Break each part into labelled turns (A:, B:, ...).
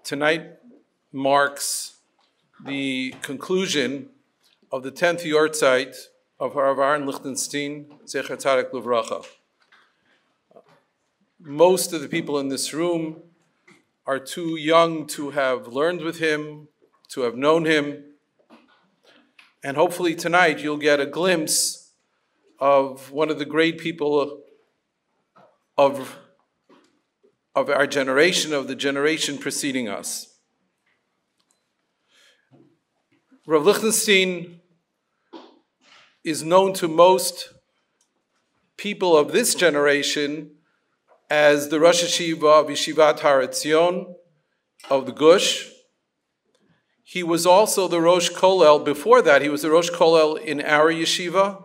A: Tonight marks the conclusion of the 10th Yahrzeit of Rav Aharon Lichtenstein, Zecher Tzaddik Livracha. Most of the people in this room are too young to have learned with him, to have known him, and hopefully tonight you'll get a glimpse of one of the great people of our generation, of the generation preceding us. Rav Lichtenstein is known to most people of this generation as the Rosh Yeshiva Yeshiva TheGush. He was also the Rosh Kollel. Before that, he was the Rosh Kollel in our yeshiva,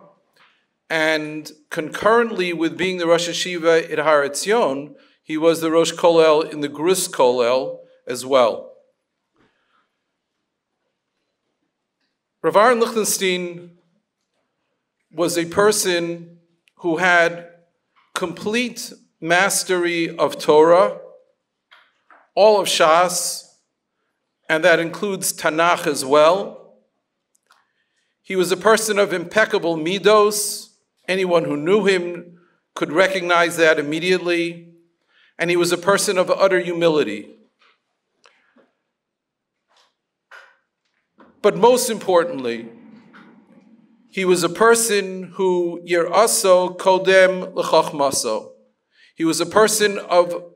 A: and concurrently with being the Rosh Yeshiva at Yahrzeit, he was the Rosh Kollel in the Rosh Kollel as well. Rav Aharon Lichtenstein was a person who had complete mastery of Torah, all of Shas, and that includes Tanakh as well. He was a person of impeccable midos. Anyone who knew him could recognize that immediately. And he was a person of utter humility. But most importantly, he was a person who yiraso kodem l'chachmaso. He was a person of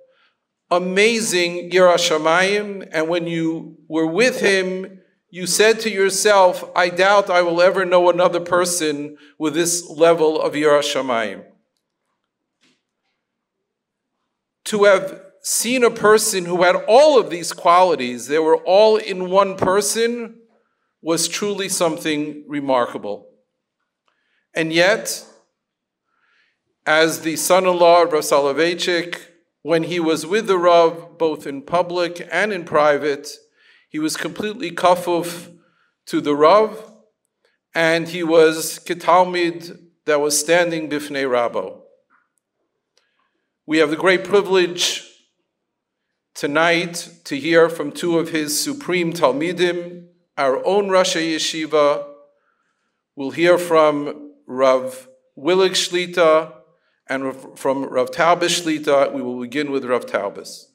A: amazing yirah shamayim, and when you were with him, you said to yourself, I doubt I will ever know another person with this level of yirah shamayim. To have seen a person who had all of these qualities, they were all in one person, was truly something remarkable. And yet, as the son-in-law of Rav Soloveitchik, when he was with the Rav, both in public and in private, he was completely kafuf to the Rav, and he was ketalmid that was standing bifnei Rabbo. We have the great privilege tonight to hear from two of his supreme Talmidim, our own Rosh Yeshiva. We'll hear from Rav Willig Shlita and from Rav Taubes Shlita. We will begin with Rav Taubes.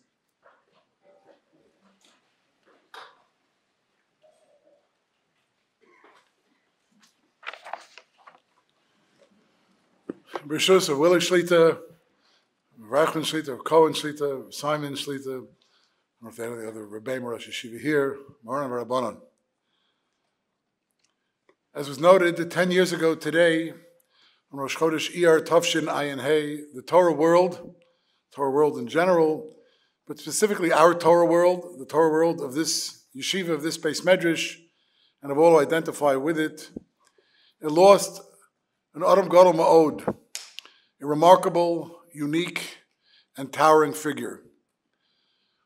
B: Brishus of Willig Shlita, Rachman Shlita, Cohen Shlita, Simon Shlita, I don't know if there are any other rebbe Rosh Yeshiva here, Moran Rabbanon. As was noted, 10 years ago today, on Rosh Chodesh Iyar Tavshin Ayin Hey, the Torah world in general, but specifically our Torah world, the Torah world of this yeshiva, of this Beis Medrash, and of all who identify with it, it lost an Adam Gadol Ma'od, a remarkable, unique, and towering figure.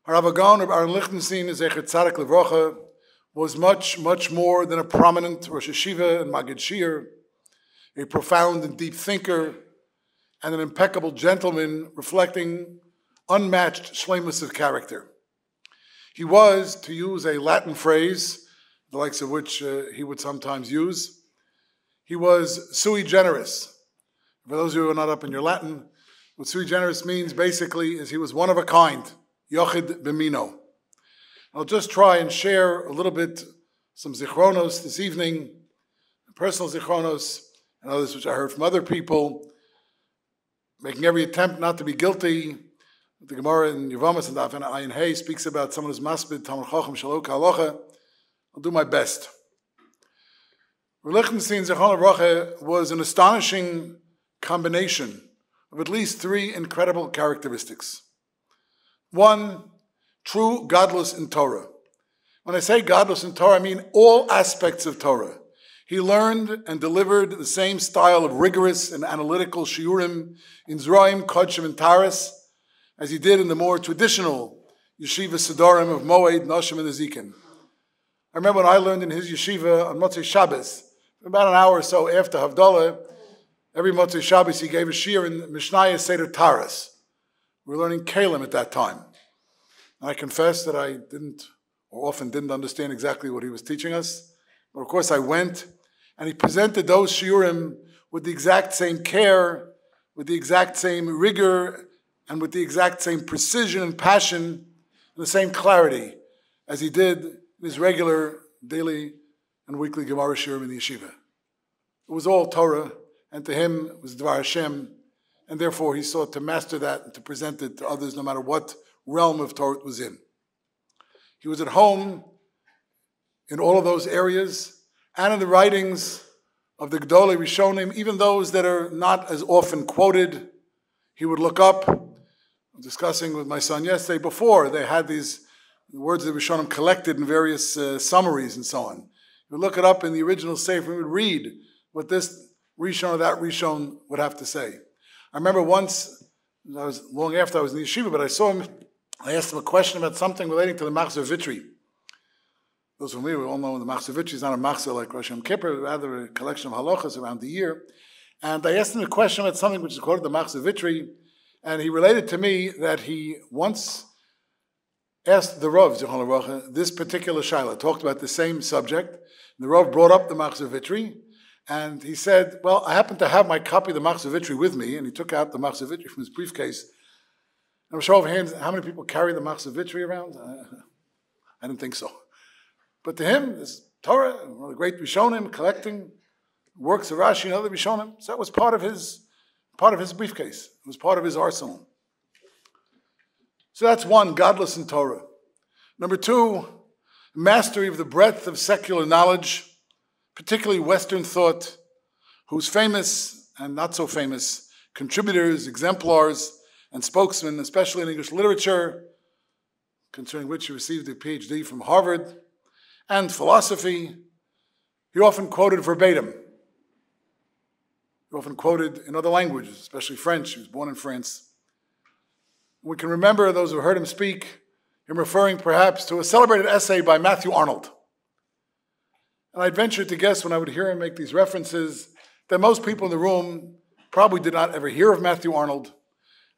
B: Rav Aharon Lichtenstein, Zecher Tzaddik Livracha, was much, much more than a prominent Rosh Yeshiva and Magid Shir, a profound and deep thinker, and an impeccable gentleman reflecting unmatched shleimus of character. He was, to use a Latin phrase, the likes of which he would sometimes use, he was sui generis. For those of you who are not up in your Latin, what sui generis means basically is he was one of a kind, yochid b'mino. I'll just try and share a little bit, some zichronos this evening, personal zichronos, and others which I heard from other people, making every attempt not to be guilty. The Gemara in Yevamos and Daf Ayin Hey speaks about someone who's masbid, Talmud Chacham, Shalok Halacha. I'll do my best. Rav Lichtenstein Zechron Livracha was an astonishing combination of at least three incredible characteristics. One, true godless in Torah. When I say godless in Torah, I mean all aspects of Torah. He learned and delivered the same style of rigorous and analytical shiurim in Zraim, Kodshim, and Taras as he did in the more traditional yeshiva Sidorim of Moed, Noshim, and Ezekin. I remember when I learned in his yeshiva on Motzei Shabbos, about an hour or so after Havdalah, every Motzei Shabbos he gave a shiur in Mishnayos Seder Taras. We were learning Kalim at that time. And I confess that I often didn't understand exactly what he was teaching us. But of course I went, and he presented those shiurim with the exact same care, with the exact same rigor, and with the exact same precision and passion, and the same clarity as he did in his regular daily and weekly Gemara shiurim in the yeshiva. It was all Torah, and to him it was Dvar Hashem, and therefore he sought to master that and to present it to others no matter what realm of Torah it was in. He was at home in all of those areas, and in the writings of the Gedolei Rishonim, even those that are not as often quoted, he would look up. I was discussing with my son yesterday, before they had these words of the Rishonim collected in various summaries and so on. He would look it up in the original Sefer, and he would read what this Rishon or that Rishon would have to say. I remember once, long after I was in the yeshiva, but I saw him, I asked him a question about something relating to the Machzor Vitri. Those who me, we all know the Machzor Vitri is not a Machzor like Rosh Kippur, rather a collection of halachas around the year. And I asked him a question about something which is called the Machzor Vitri, and he related to me that he once asked the Rav, this particular shaila, talked about the same subject. The Rav brought up the Machzor Vitri, and he said, well, I happen to have my copy of the Machzor Vitri with me, and he took out the Machzor Vitri from his briefcase. And a show of hands, how many people carry the Machzor Vitri around? I didn't think so. But to him, this Torah, one of the great Rishonim, collecting works of Rashi and other Rishonim, so that was part of his briefcase. It was part of his arsenal. So that's one, godless in Torah. Number two, mastery of the breadth of secular knowledge, particularly Western thought, whose famous and not so famous contributors, exemplars, and spokesmen, especially in English literature, concerning which he received a PhD from Harvard, and philosophy, he often quoted verbatim. He often quoted in other languages, especially French. He was born in France. We can remember, those who heard him speak, him referring perhaps to a celebrated essay by Matthew Arnold. And I'd venture to guess when I would hear him make these references that most people in the room probably did not ever hear of Matthew Arnold.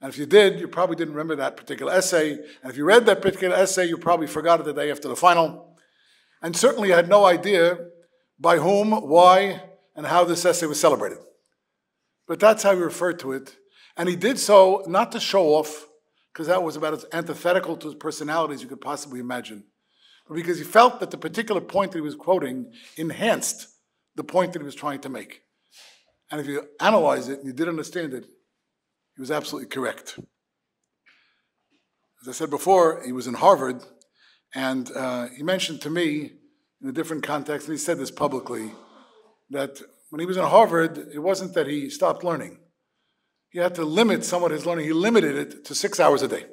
B: And if you did, you probably didn't remember that particular essay. And if you read that particular essay, you probably forgot it the day after the final. And certainly had no idea by whom, why, and how this essay was celebrated. But that's how he referred to it. And he did so not to show off, because that was about as antithetical to his personality as you could possibly imagine, but because he felt that the particular point that he was quoting enhanced the point that he was trying to make. And if you analyze it and you did understand it, he was absolutely correct. As I said before, he was in Harvard, and he mentioned to me in a different context, and he said this publicly, that when he was in Harvard, it wasn't that he stopped learning. He had to limit somewhat his learning. He limited it to 6 hours a day.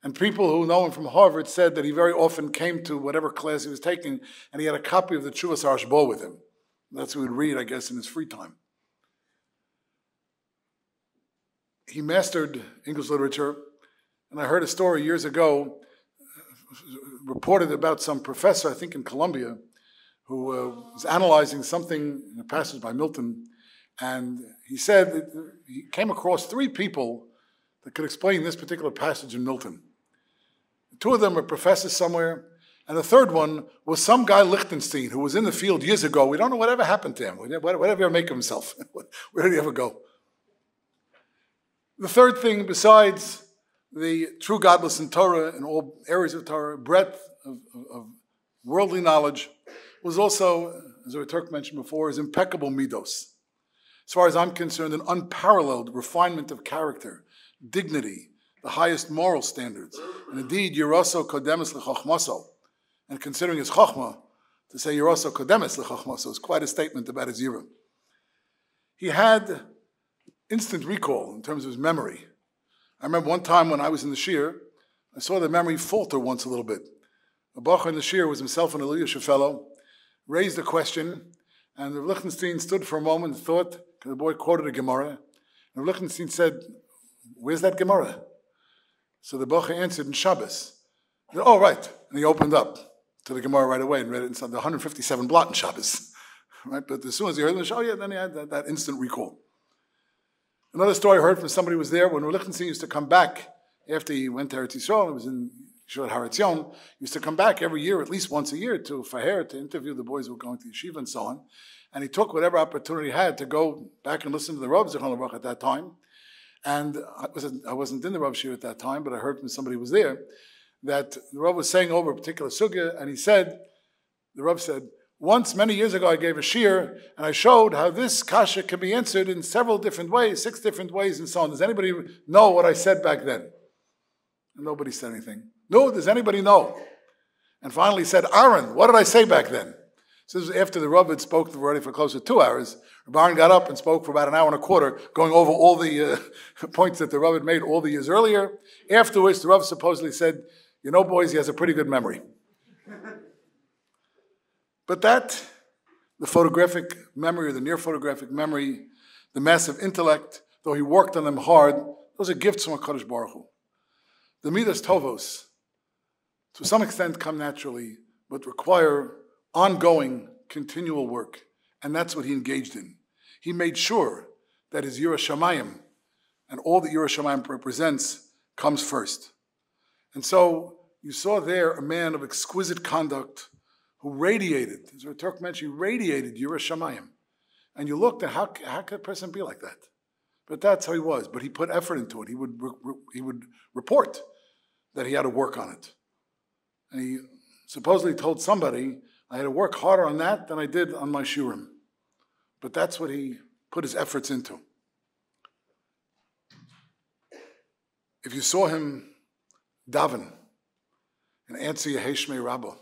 B: And people who know him from Harvard said that he very often came to whatever class he was taking, and he had a copy of the Tshuvas Harashbo with him. That's what he would read, I guess, in his free time. He mastered English literature, and I heard a story years ago, reported about some professor, I think in Columbia, who was analyzing something in a passage by Milton, and he said that he came across three people that could explain this particular passage in Milton. Two of them were professors somewhere, and the third one was some guy Lichtenstein who was in the field years ago. We don't know whatever happened to him. Whatever he ever make of himself. Where did he ever go? The third thing, besides the true godless in Torah, in all areas of Torah, breadth of worldly knowledge, was also, as Rav Turk mentioned before, his impeccable midos. As far as I'm concerned, an unparalleled refinement of character, dignity, the highest moral standards. And indeed, Yiraso Kodemis L'Chochmaso. And considering his Chochma, to say Yiraso Kodemis L'Chochmaso is quite a statement about his Yira. He had instant recall in terms of his memory. I remember one time when I was in the Shir, I saw the memory falter once a little bit. A Bacher in the Shir was himself an Eliyashiv fellow, raised a question, and Rav Lichtenstein stood for a moment and thought, because the boy quoted a Gemara, and Rav Lichtenstein said, "Where's that Gemara?" So the Bacher answered in Shabbos. He said, "Oh, right." And he opened up to the Gemara right away and read it inside the 157 blot in Shabbos. Right? But as soon as he heard the then he had that instant recall. Another story I heard from somebody who was there when Rav Lichtenstein used to come back after he went to Eretz Yisrael. He was in Yeshiva HaRietz used to come back every year, at least once a year, to Faher, to interview the boys who were going to yeshiva and so on. And he took whatever opportunity he had to go back and listen to the Rav Zichron Baruch at that time. And I wasn't in the Rav Shir at that time, but I heard from somebody who was there that the Rav was saying over a particular sugya, and the Rav said, once, many years ago, I gave a shir, and I showed how this kasha can be answered in several different ways, 6 different ways, and so on. Does anybody know what I said back then? And nobody said anything. No, does anybody know? And finally he said, Aaron, what did I say back then? So this was after the Rav had spoken already for close to 2 hours. Rav Aharon got up and spoke for about an hour and a quarter, going over all the points that the Rav had made all the years earlier. Afterwards, the Rav supposedly said, you know, boys, he has a pretty good memory. But that, the photographic memory, or the near photographic memory, the massive intellect, though he worked on them hard, those are gifts from HaKadosh Baruch Hu. The Midas Tovos, to some extent, come naturally, but require ongoing, continual work. And that's what he engaged in. He made sure that his Yirah Shamayim and all that Yirah Shamayim represents comes first. And so you saw there a man of exquisite conduct who radiated, as Rav Turk mentioned, he radiated Yirah Shamayim. And you looked at how could a person be like that? But that's how he was. But he put effort into it. He would report that he had to work on it. And he supposedly told somebody, I had to work harder on that than I did on my shurim. But that's what he put his efforts into. If you saw him daven and answer Yehei Rabbah,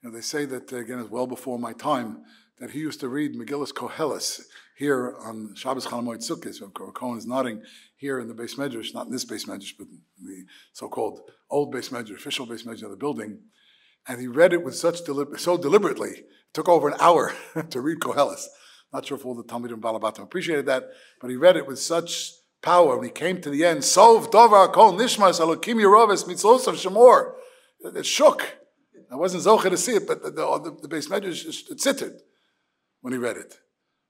B: they say that, again, it's well before my time, that he used to read Megillas Koheles here on Shabbos Chol Hamoed Sukkos. So Cohen is nodding here in the Beis Medrash, not in this Beis Medrash, but in the so-called old Beis Medrash, official Beis Medrash of the building. And he read it with so deliberately. It took over an hour to read Koheles. Not sure if all the Talmidim Balabatim appreciated that, but he read it with such power. When he came to the end, Sov Dovar Kol Nishmas Elokim Yeroves Mitzlos of Shemor. It shook. I wasn't zocher to see it, but the Beis Medrash, it sitted when he read it.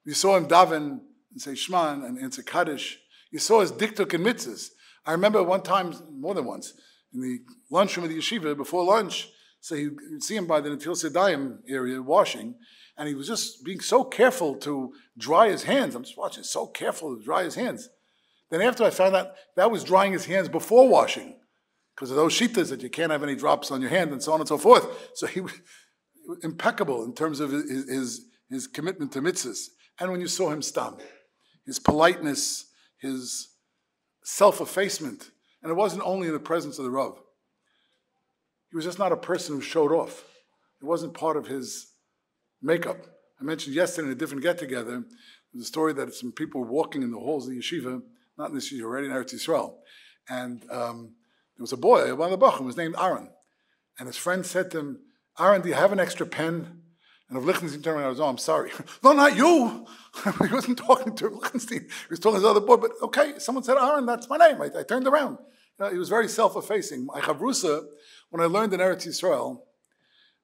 B: You saw him daven and say Shman and answer Kaddish. You saw his diktuk and mitzvahs. I remember one time, more than once, in the lunchroom of the yeshiva, before lunch, so you'd see him by the Netil Sedayim area washing, and he was just being so careful to dry his hands. I'm just watching, so careful to dry his hands. Then after I found out that was drying his hands before washing, because of those shitas that you can't have any drops on your hand and so on and so forth. So he was impeccable in terms of his commitment to mitzvahs. And when you saw him stam, his politeness, his self-effacement, and it wasn't only in the presence of the Rav. He was just not a person who showed off. It wasn't part of his makeup. I mentioned yesterday in a different get-together, there's a story that some people were walking in the halls of the yeshiva, not in the yeshiva, already in Eretz Yisrael, and there was a boy, one of the Bachim, was named Aaron. And his friend said to him, Aaron, do you have an extra pen? And Rav Lichtenstein turned around and was, oh, I'm sorry. No, not you. He wasn't talking to Rav Lichtenstein. He was talking to the other boy. But okay, someone said, Aaron, that's my name. I turned around. He was very self-effacing. My chavrusa, when I learned in Eretz Yisrael,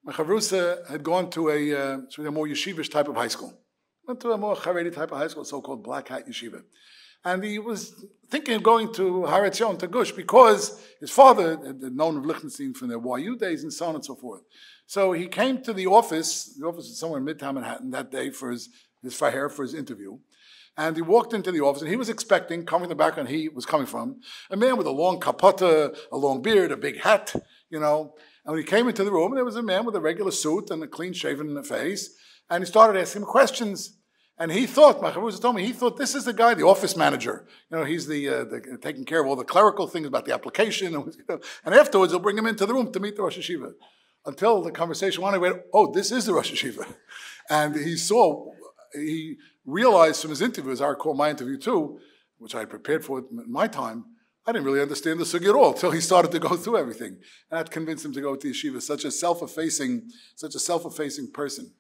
B: my chavrusa had gone to a more yeshivish type of high school. Went to a more Haredi type of high school, so-called black hat yeshiva. And he was thinking of going to Yahrzeit TheGush because his father had known of Lichtenstein from their YU days and so on and so forth. So he came to the office was somewhere in Midtown Manhattan that day for his faher, for his interview. And he walked into the office and he was expecting, coming from the background he was coming from, a man with a long kapota, a long beard, a big hat, And when he came into the room, there was a man with a regular suit and a clean-shaven face. And he started asking him questions. And he thought, my chavrusa told me, he thought this is the guy, the office manager. He's the taking care of all the clerical things about the application. And afterwards, they'll bring him into the room to meet the Rosh Yeshiva. Until the conversation went, oh, this is the Rosh Yeshiva. And he realized from his interview, as I recall my interview too, which I had prepared for in my time, I didn't really understand the sugi at all until he started to go through everything. And that convinced him to go to yeshiva, such a self-effacing person.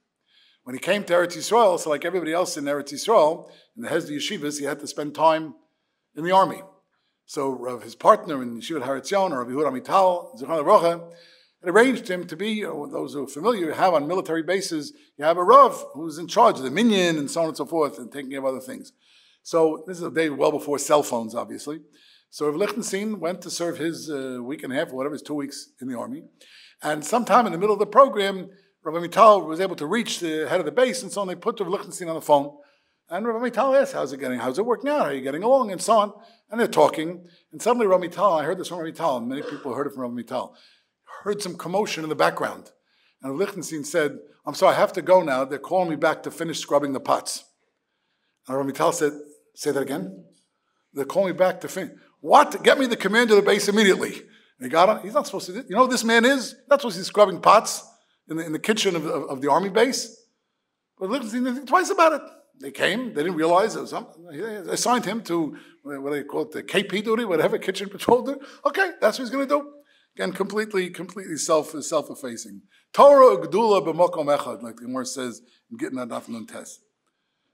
B: When he came to Eretz Yisrael, so like everybody else in Eretz Yisrael, in the heads of the yeshivas, he had to spend time in the army. So his partner in Yeshiva Rav Aharon Lichtenstein, Zichron Baruch, had arranged him to be, those who are familiar, you have on military bases, you have a Rav who's in charge of the minyan and so on and so forth, and taking care of other things. So this is a day well before cell phones, obviously. So Rav Lichtenstein went to serve his week and a half, or whatever, his 2 weeks in the army. And sometime in the middle of the program, Rav Michael was able to reach the head of the base, and so on. They put Rav Lichtenstein on the phone. And Rav Michael asked, how's it getting? How's it working out? How are you getting along? And so on. And they're talking. And suddenly Rav Michael, I heard this from Rav Michael, and many people heard it from Rav Michael, heard some commotion in the background. And Rav Lichtenstein said, I'm sorry, I have to go now. They're calling me back to finish scrubbing the pots. And Rav Michael said, say that again? They're calling me back to finish. What? Get me the commander of the base immediately. And he got on. He's not supposed to do. You know who this man is? Not supposed to be scrubbing pots in the kitchen of the army base. But Lichtenstein didn't think twice about it. They came. They didn't realize it was something. They assigned him to, what do they call it, the KP duty, whatever, kitchen patrol duty. Okay, that's what he's going to do. Again, completely self-effacing. Torah Gdula b'mokom echad, like the Gemara says in Gittin Adaf Nun Tes.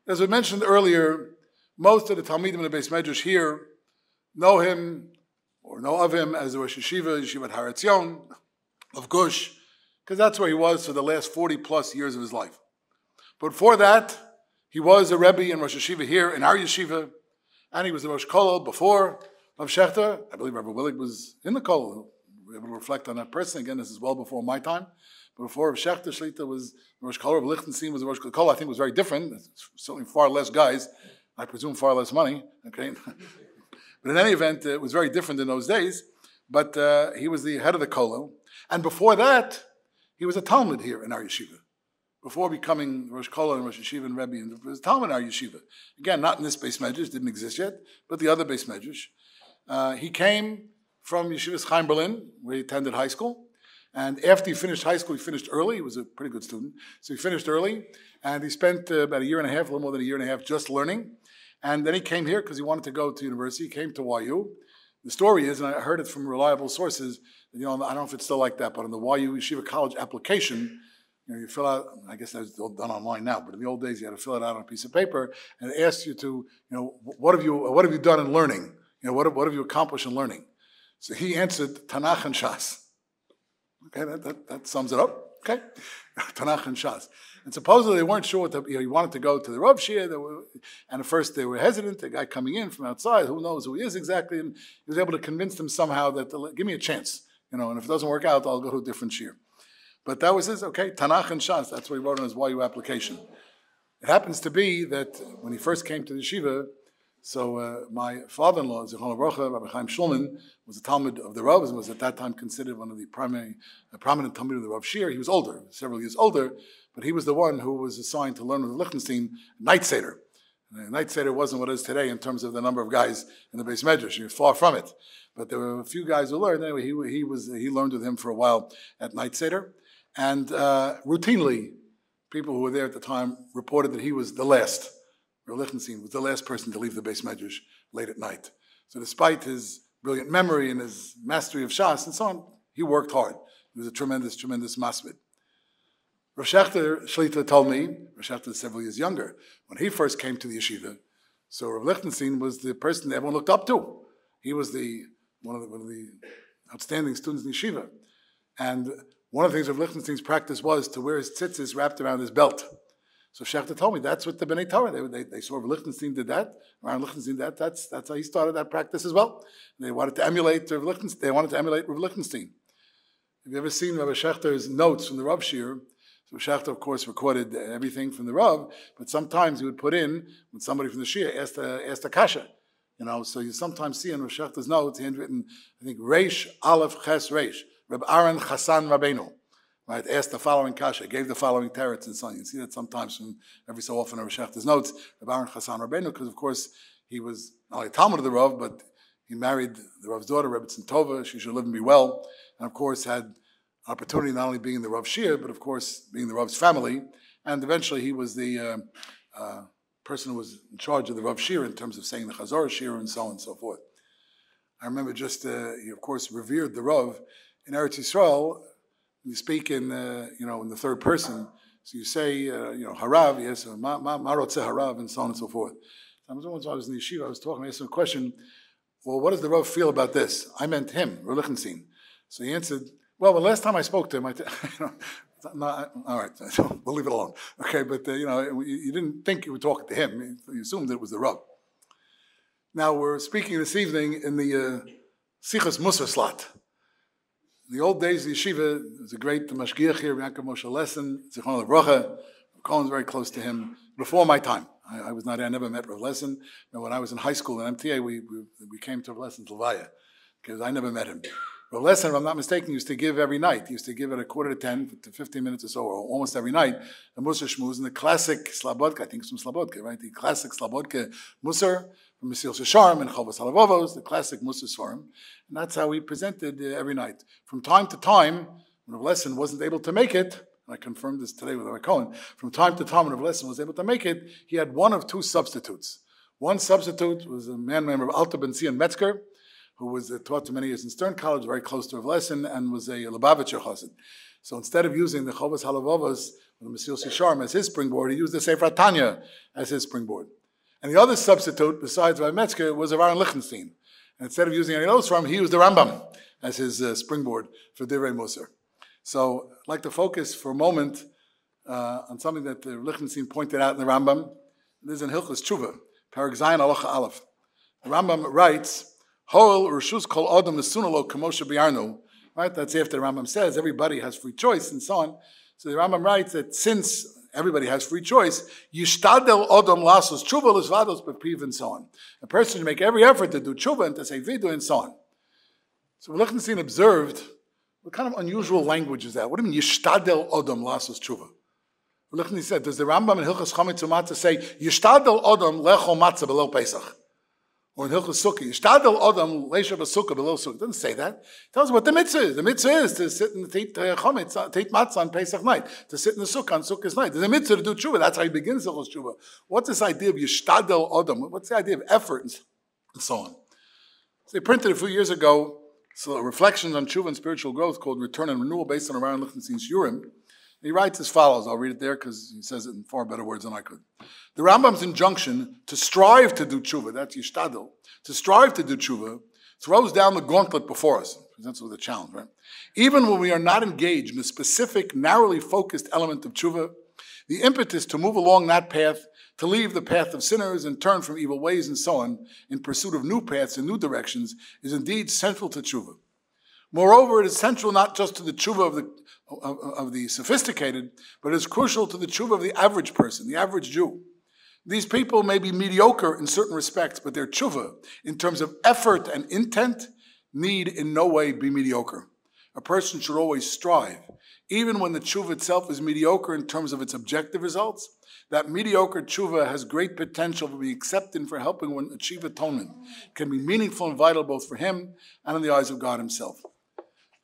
B: As we mentioned earlier, most of the Talmidim in the Beis Medrash here know him or know of him as the Rosh Yeshiva Yeshivat TheGush, because that's where he was for the last 40 plus years of his life. But before that, he was a rebbe in Rosh Yeshiva here in our yeshiva, and he was the Rosh Kollel before Rav Shechter. I believe Rav Willig was in the Kollel. We're able to reflect on that person. Again, this is well before my time. But before Rav Shechter, Shlita was Rosh Kollel. Rav Lichtenstein was the Rosh Kollel. I think was very different. Certainly far less guys. I presume far less money. Okay. But in any event, it was very different in those days. But he was the head of the Kollel. And before that, he was a Talmud here in our yeshiva. Before becoming Rosh Kollel and Rosh Yeshiva and Rebbe, and there was a Talmud in our yeshiva. Again, not in this Beis Medrash, didn't exist yet, but the other Beis Medrash. He came from Yeshivas Chaim Berlin, where he attended high school. And after he finished high school, he finished early. He was a pretty good student. So he finished early, and he spent about a year and a half, a little more than a year and a half, just learning. And then he came here because he wanted to go to university. He came to YU. The story is, and I heard it from reliable sources, I don't know if it's still like that, but on the YU Yeshiva College application, you fill out, I guess that's all done online now, but in the old days you had to fill it out on a piece of paper, and it asked you to, what have you done in learning? What have you accomplished in learning? So he answered Tanakh and Shas. Okay, that sums it up. Okay, Tanakh and Shas. And supposedly they weren't sure what he wanted to go to the Rav Shir, and at first they were hesitant. The guy coming in from outside, who knows who he is exactly, and he was able to convince them somehow that give me a chance, and if it doesn't work out, I'll go to a different shir. But that was his, Tanakh and Shas. That's what he wrote on his YU application. It happens to be that when he first came to the yeshiva, so my father-in-law, Zichron Livrocha, Rabbi Chaim Shulman, was a Talmud of the Ravs and was at that time considered one of the prominent Talmud of the Rav Shir. He was older, several years older, but he was the one who was assigned to learn with Lichtenstein night seder. And night seder wasn't what it is today in terms of the number of guys in the Beis Medrash. He was far from it. But there were a few guys who learned. Anyway, he learned with him for a while at night seder. And routinely, people who were there at the time reported that he was the last. Rav Lichtenstein was the last person to leave the Beis Medrash late at night. So despite his brilliant memory and his mastery of Shas and so on, he worked hard. He was a tremendous, tremendous masmid. Rav Shechter Shlita told me, Rav Shechter is several years younger, when he first came to the yeshiva, so Rav Lichtenstein was the person that everyone looked up to. He was one of the outstanding students in the yeshiva. And one of the things Rav Lichtenstein's practice was to wear his tzitzis wrapped around his belt. So Shechter told me that's what the Bnei Torah, they saw Rav Lichtenstein did that, Aharon Lichtenstein that's how he started that practice as well. They wanted to emulate Rav Lichtenstein. Have you ever seen Rabbi Shechter's notes from the Rav Shir? So Shechter, of course, recorded everything from the Rav, but sometimes he would put in, when somebody from the Shir asked a kasha, so you sometimes see in Rav Shechter's notes, handwritten, I think, Reish Aleph Ches Reish, Reb Aaron Chassan Rabbeinu, right, asked the following kasha, gave the following teretz and so on. You see that sometimes from every so often in Rav Shechter's notes, Reb Aaron Chassan Rabbeinu, because of course he was not only a Talmud of the Rav, but he married the Rav's daughter, Rebbe Tova. She should live and be well, and of course had opportunity not only being the Rav Shir, but of course being the Rav's family, and eventually he was the person who was in charge of the Rav Shir in terms of saying the Chazor Shir and so on and so forth. I remember he of course revered the Rav. In Eretz Yisrael, you speak in in the third person, so you say Harav, yes, Ma Rotze Harav, and so on and so forth. Once I was in the yeshiva, I asked him a question. Well, what does the Rav feel about this? I meant him, Rav Lichtenstein. So he answered, well, the last time I spoke to him, all right, so we'll leave it alone. Okay, but you didn't think you were talking to him. You assumed it was the Rav. Now we're speaking this evening in the Sichas Musa slot. In the old days of the yeshiva, there was a great mashgiach here, Yaakov Moshe Lesson, Zichron Livrocha. Cohen's very close to him. Before my time, I was not. I never met Rav Lesson. And when I was in high school in MTA, we came to Rav Lesson's Levaya because I never met him. Rav Lesson, if I'm not mistaken, used to give every night. He used to give at 9:45 to 15 minutes or so, or almost every night, the Musa Shmuz and the classic Slabodka. I think it's from Slabodka, right? The classic Slabodka Musar from Mesil Shesharm and Chovos Halavovos, the classic Musa Svarim. And that's how he presented every night. From time to time, when Rav Lesson wasn't able to make it, and I confirmed this today with Rav Cohen, from time to time when Rav Lesson was able to make it, he had one of two substitutes. One substitute was a man named Rav Alta Ben Zion Metzger, who was taught for many years in Stern College, very close to Rav Lesson, and was a Lubavitcher Chassid. So instead of using the Chovos Halavovos, the Mesil Shisharm as his springboard, he used the Sefer Tanya as his springboard. And the other substitute, besides Rav Metzger, was Rav Aharon Lichtenstein. And instead of using any of those from him, he used the Rambam as his springboard for Divrei Musar. So I'd like to focus for a moment on something that Lichtenstein pointed out in the Rambam. This is in Hilchos Tshuva, Perek Zayin Halacha Aleph. The Rambam writes, Hol Rishus Kol Adam Nesunalo Kamosha Biarnu. Right, that's after the Rambam says everybody has free choice and so on. So the Rambam writes that since everybody has free choice, Yishtadel Adam Lasos Tshuva L'Svados Bepiv and so on. A person should make every effort to do tshuva and to say vidu and so on. So Lichtenstein observed, what kind of unusual language is that? What do you mean Yishtadel Adam Lasos Tshuva? Lichtenstein said, does the Rambam in Hilchos Chametz Umatzah say Yishtadel Adam Lechol Matzah Below Pesach? Or in Hilchos Sukkah, Yishtadel Adam Leisha B'Sukkah Below Sukkah. It doesn't say that. It tells us what the mitzvah is. The mitzvah is to sit in the Tate Chametz, Tate Matzah on Pesach night, to sit in the Sukkah on Sukkah's night. There's a mitzvah to do tshuva. That's how he begins Hilchos Tshuva. What's this idea of Yishtadel Adam? What's the idea of effort and so on? So they printed a few years ago reflections on tshuva and spiritual growth called Return and Renewal, based on Rav Aharon Lichtenstein's Urim. He writes as follows. I'll read it there because he says it in far better words than I could. The Rambam's injunction to strive to do tshuva, that's yishtadel, to strive to do tshuva, throws down the gauntlet before us. Presents us with a challenge, right? Even when we are not engaged in a specific, narrowly focused element of tshuva, the impetus to move along that path, to leave the path of sinners and turn from evil ways and so on, in pursuit of new paths and new directions, is indeed central to tshuva. Moreover, it is central not just to the tshuva of the sophisticated, but it is crucial to the tshuva of the average person, the average Jew. These people may be mediocre in certain respects, but their tshuva, in terms of effort and intent, need in no way be mediocre. A person should always strive, even when the tshuva itself is mediocre in terms of its objective results. That mediocre tshuva has great potential for being accepted and for helping one achieve atonement. It can be meaningful and vital both for him and in the eyes of God himself.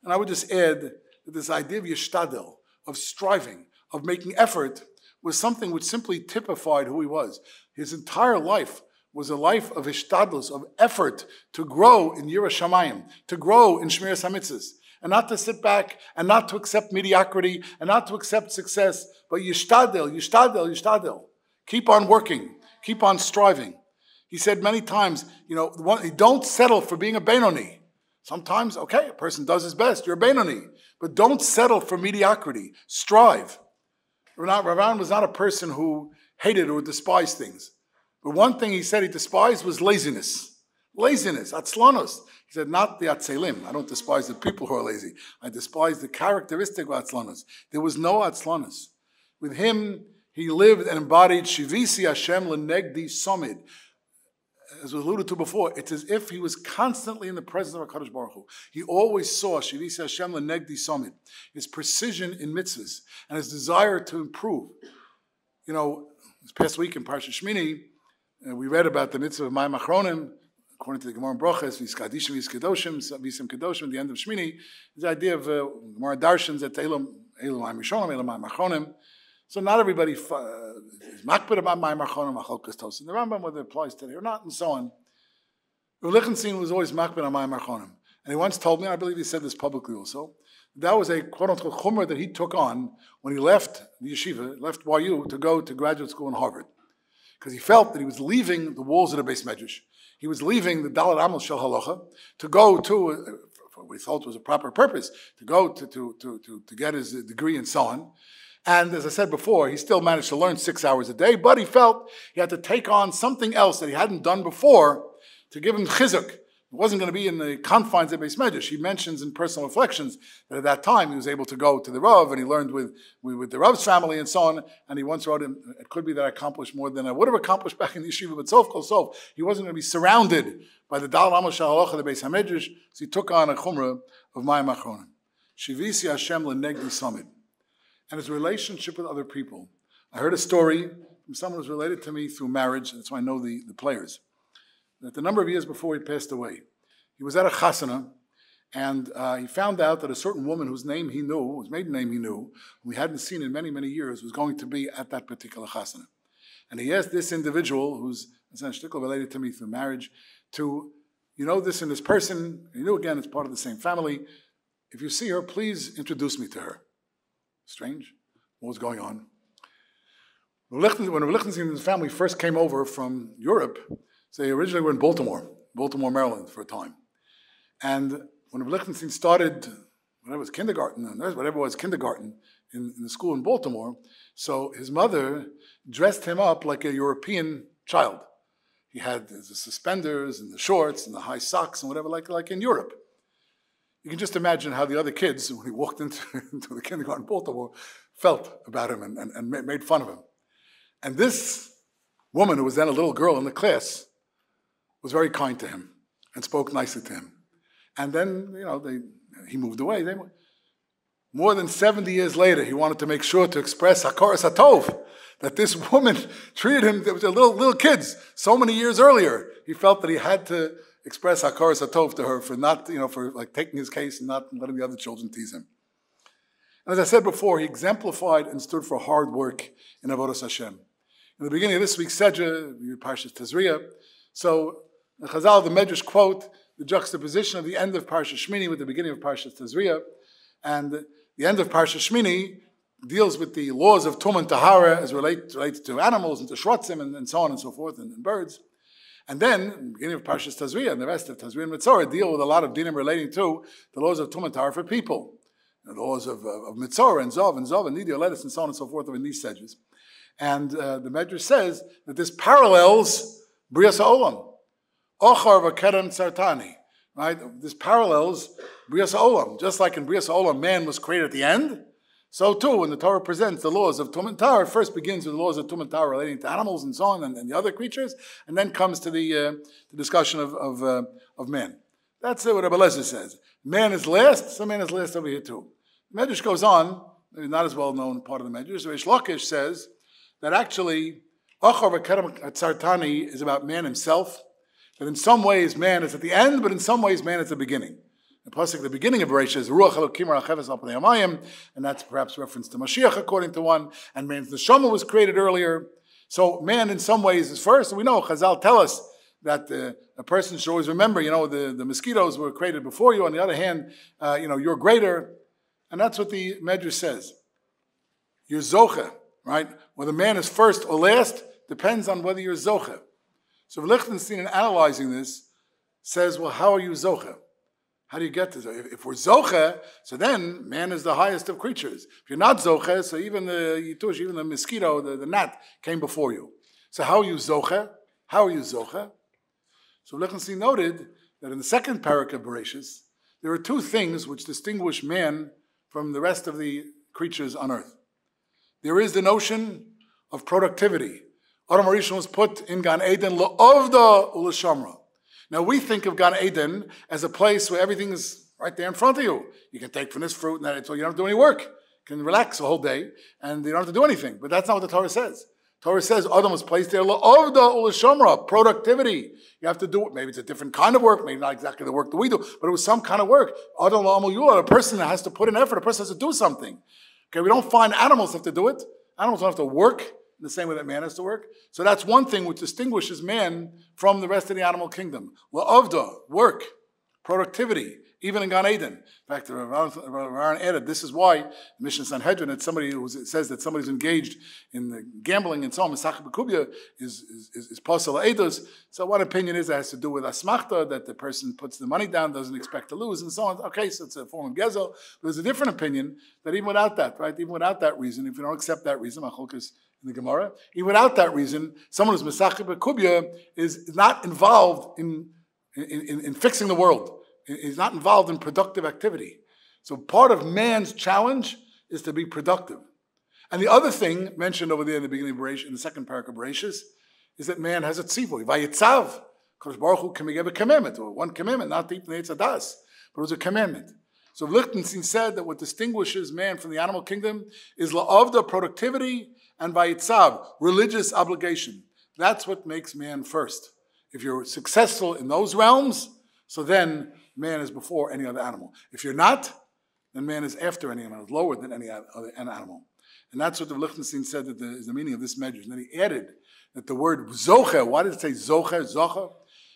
B: And I would just add that this idea of yishtadel, of striving, of making effort, was something which simply typified who he was. His entire life was a life of ishtadlus, of effort to grow in Yirah Shamayim, to grow in Shmiras HaMitzvos, and not to sit back, and not to accept mediocrity, and not to accept success, but yishtadel, yishtadel, yishtadel. Keep on working, keep on striving. He said many times, don't settle for being a Benoni. Sometimes, okay, a person does his best, you're a Benoni, but don't settle for mediocrity. Strive. Rav Aharon was not a person who hated or despised things. But one thing he said he despised was laziness. Laziness, atzlanos. He said, not the atzelim. I don't despise the people who are lazy. I despise the characteristic of atzlanos. There was no atzlanos. With him, he lived and embodied Shivisi Hashem lenegdi somid. As was alluded to before, it's as if he was constantly in the presence of HaKadosh Baruch Hu. He always saw Shivisi Hashem lenegdi somid, his precision in mitzvahs and his desire to improve. This past week in Parsha Shmini, we read about the mitzvah of Mayim Achronim, according to the Gemara in Brochas, V'skadishim v'skadoshim, v'sim kadoshim, at the end of Shmini, the idea of Gemara Darshans at Elam Mayim Rishonim, Elam Mayim Achronim. So not everybody is makbid about Mayim Achronim, Acholkas Tos, in the Rambam, whether it applies today or not, and so on. Rav Lichtenstein was always makbid on Mayim Achronim. And he once told me, I believe he said this publicly also, that was a quote-unquote chumrah that he took on when he left the yeshiva, left YU, to go to graduate school in Harvard. Because he felt that he was leaving the walls of the Beis Medrash. He was leaving the Dalet Amos Shel Halacha to go to, for what he thought was a proper purpose, to go to get his degree and so on. And as I said before, he still managed to learn 6 hours a day, but he felt he had to take on something else that he hadn't done before to give him chizuk. It wasn't going to be in the confines of Beis Medrash. He mentions in personal reflections that at that time he was able to go to the Rav, and he learned with the Rav's family and so on. And he once wrote him, it could be that I accomplished more than I would have accomplished back in the yeshiva, but sof kol sof, he wasn't going to be surrounded by the Dal Amos Shal Halacha, the Beis HaMedrash, so he took on a chumrah of Mayim Achronim. Shivisi Hashem lenegdi samid. And his relationship with other people. I heard a story from someone who's related to me through marriage, that's why I know the players. That the number of years before he passed away, he was at a chasana, and he found out that a certain woman whose name he knew, whose maiden name he knew, who he hadn't seen in many, many years, was going to be at that particular chasana. And he asked this individual, who's essentially related to me through marriage, to, this and this person, he knew again it's part of the same family. If you see her, please introduce me to her. Strange. What was going on? When Rav Lichtenstein and his family first came over from Europe, so they originally were in Baltimore, Maryland for a time. And when Rav Lichtenstein started, whatever was kindergarten in the school in Baltimore, so his mother dressed him up like a European child. He had the suspenders and the shorts and the high socks and whatever, like in Europe. You can just imagine how the other kids, when he walked into the kindergarten in Baltimore, felt about him and made fun of him. And this woman, who was then a little girl in the class, was very kind to him and spoke nicely to him. And then, he moved away. More than 70 years later, he wanted to make sure to express hakaras hatov, that this woman treated him, there was a little kids, so many years earlier. He felt that he had to express hakaras hatov to her for not, for like taking his case and not letting the other children tease him. And as I said before, he exemplified and stood for hard work in Avodas Hashem. In the beginning of this week's Sedra, we read Parshas Tazria. So, the Chazal, the Medrash quote the juxtaposition of the end of Parshas Shmini with the beginning of Parshas Tazria. And the end of Parshas Shmini deals with the laws of Tum and Tahara as related to animals and to Shrotzim and so on and so forth, and birds. And then, in the beginning of Parshas Tazria and the rest of Tazria and Mitzorah deal with a lot of dinim relating to the laws of Tum and Tahara for people. The laws of Mitzorah and Zov and Nidio, Lettuce, and so on and so forth are in these sedges. And the Medrash says that this parallels Brias HaOlam. Ochar v'keren sartani. Right? This parallels Brias HaOlam. Just like in Brias HaOlam, man was created at the end, so too, when the Torah presents the laws of Tum and Tahara, it first begins with the laws of Tum and Tahara relating to animals and so on, and the other creatures, and then comes to the discussion of man. That's what Rebbe Lezer says. Man is last, so man is last over here too. The Medrash goes on, maybe not as well known part of the Medrash. Reish Lakish says that actually, Ochar v'kerem sartani is about man himself. That in some ways man is at the end, but in some ways man is at the beginning. And plus, the beginning of Bereishis is Ruach Elokim Racheves Al Pnei Hamayim, and that's perhaps reference to Mashiach according to one. And man's neshama was created earlier, so man in some ways is first. And we know Chazal tell us that a person should always remember, the mosquitoes were created before you. On the other hand, you're greater, and that's what the Medrash says. You're zoche, right? Whether man is first or last depends on whether you're zoche. So Lichtenstein, in analyzing this, says, well, how are you zoche? How do you get to zoche? If we're zoche, so then man is the highest of creatures. If you're not zoche, so even the yitush, even the mosquito, the gnat, came before you. So how are you zoche? How are you zoche? So Lichtenstein noted that in the second parak of Bereishis, there are two things which distinguish man from the rest of the creatures on earth. There is the notion of productivity. Adam HaRishon was put in Gan Eden la'ovda u'l'shamra. Now we think of Gan Eden as a place where everything is right there in front of you. You can take from this fruit and that, so you don't have to do any work. You can relax the whole day and you don't have to do anything. But that's not what the Torah says. The Torah says Adam was placed there la'ovda u'l'shamra, productivity. You have to do it. Maybe it's a different kind of work, maybe not exactly the work that we do, but it was some kind of work. Adam la'amul yula, a person that has to put in effort, a person has to do something. Okay, we don't find animals have to do it. Animals don't have to work in the same way that man has to work. So that's one thing which distinguishes man from the rest of the animal kingdom. La'avda, work, productivity, even in Gan Eden. In fact, Rav Aharon added, this is why the Mishnah Sanhedrin, that somebody who says that somebody's engaged in the gambling and so on, Mesach B'Kubya, is Pasal Eidos. So one opinion is that has to do with Asmachta, that the person puts the money down, doesn't expect to lose, and so on. Okay, so it's a form of Gezel. But there's a different opinion that even without that, right, even without that reason, if you don't accept that reason, Machlokes in the Gemara, even without that reason, someone who's Mesach B'Kubya is not involved in in fixing the world. He's not involved in productive activity. So part of man's challenge is to be productive. And the other thing mentioned over there in the beginning of Bereshit, in the second parak of Bereshit, is that man has a tzivui. Vayitzav, Kadosh Baruch Hu can give a commandment, or one commandment, not to eat the Eitz Hadas, but it was a commandment. So Lichtenstein said that what distinguishes man from the animal kingdom is la'avda, productivity, and vayitzav, religious obligation. That's what makes man first. If you're successful in those realms, so then man is before any other animal. If you're not, then man is after any animal, lower than any other animal. And that's what the Lichtenstein said that is the meaning of this measure. And then he added that the word zoche, why did it say zoche, zoche?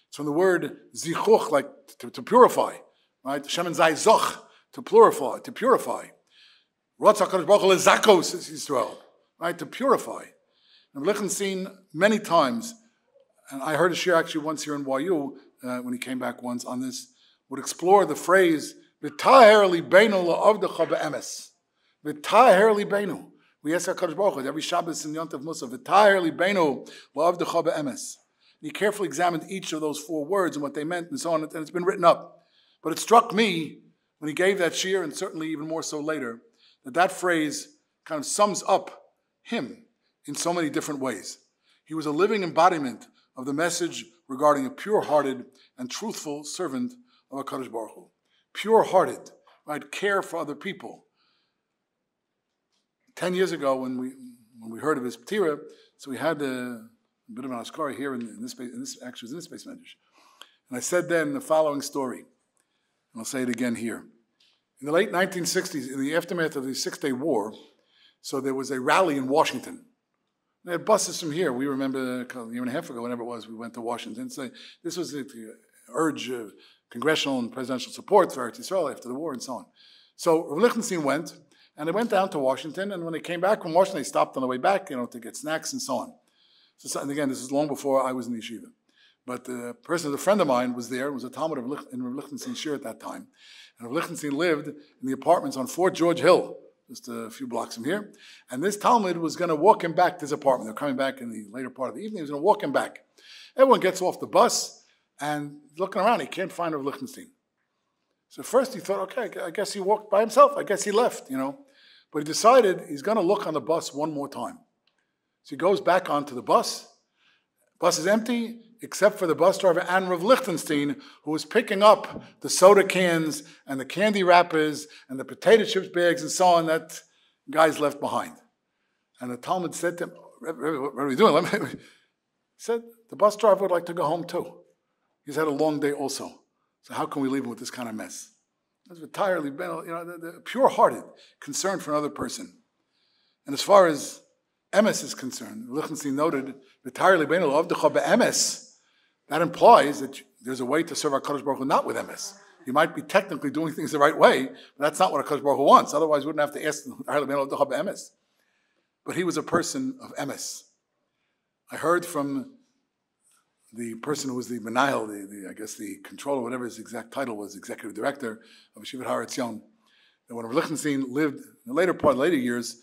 B: It's from the word zichuch, like to purify, right? Shemen zay zoch, to purify, to purify. Ratzah HaKadosh Baruch Hu lezakos Yisrael, right? To purify. And Lichtenstein many times, and I heard a shir actually once here in YU, when he came back once on this, would explore the phrase, v'taher libeinu la'avdecha be'emes. V'taher libeinu. We ask HaKadosh Baruch Hu, every Shabbos in Yontav Musa, v'taher libeinu la'avdecha be'emes. He carefully examined each of those four words and what they meant and so on, and it's been written up. But it struck me when he gave that shir, and certainly even more so later, that phrase kind of sums up him in so many different ways. He was a living embodiment of the message regarding a pure-hearted and truthful servant of HaKadosh Baruch Hu. Pure-hearted, right? Care for other people. 10 years ago, when we heard of his p'tira, so we had a bit of an askari here in this space, actually was in this space medrash. And I said then the following story, and I'll say it again here. In the late 1960s, in the aftermath of the Six-Day War, so there was a rally in Washington. They had buses from here. We remember a year and a half ago, whenever it was, we went to Washington. So this was to urge congressional and presidential support for RIETS Yisrael after the war and so on. So Rav Lichtenstein went, and they went down to Washington, and when they came back from Washington, they stopped on the way back, to get snacks and so on. So, and again, this is long before I was in the yeshiva. But the person, a friend of mine, was there. It was a Talmud in Rav Lichtenstein's shir at that time. And Rav Lichtenstein lived in the apartments on Fort George Hill, just a few blocks from here. And this Talmud was going to walk him back to his apartment. They're coming back in the later part of the evening. He was going to walk him back. Everyone gets off the bus, and looking around, he can't find Rav Lichtenstein. So first he thought, okay, I guess he walked by himself. I guess he left, But he decided he's going to look on the bus one more time. So he goes back onto the bus. Bus is empty, except for the bus driver and Rav Lichtenstein, who was picking up the soda cans and the candy wrappers and the potato chips bags and so on that guys left behind. And the Talmud said to him, Rebbe, what are we doing? He said, the bus driver would like to go home too. He's had a long day also. So how can we leave him with this kind of mess? That's entirely, the pure-hearted concern for another person. And as far as emes is concerned, Lichtenstein noted, entirely emes. That implies that there's a way to serve HaKadosh Baruch Hu not with emes. You might be technically doing things the right way, but that's not what HaKadosh Baruch Hu wants. Otherwise, we wouldn't have to ask them, emes. But he was a person of emes. I heard from the person who was the Menahel, I guess the controller, whatever his exact title was, executive director of Yeshiva HaRiETS, that when Lichtenstein lived, in the later years,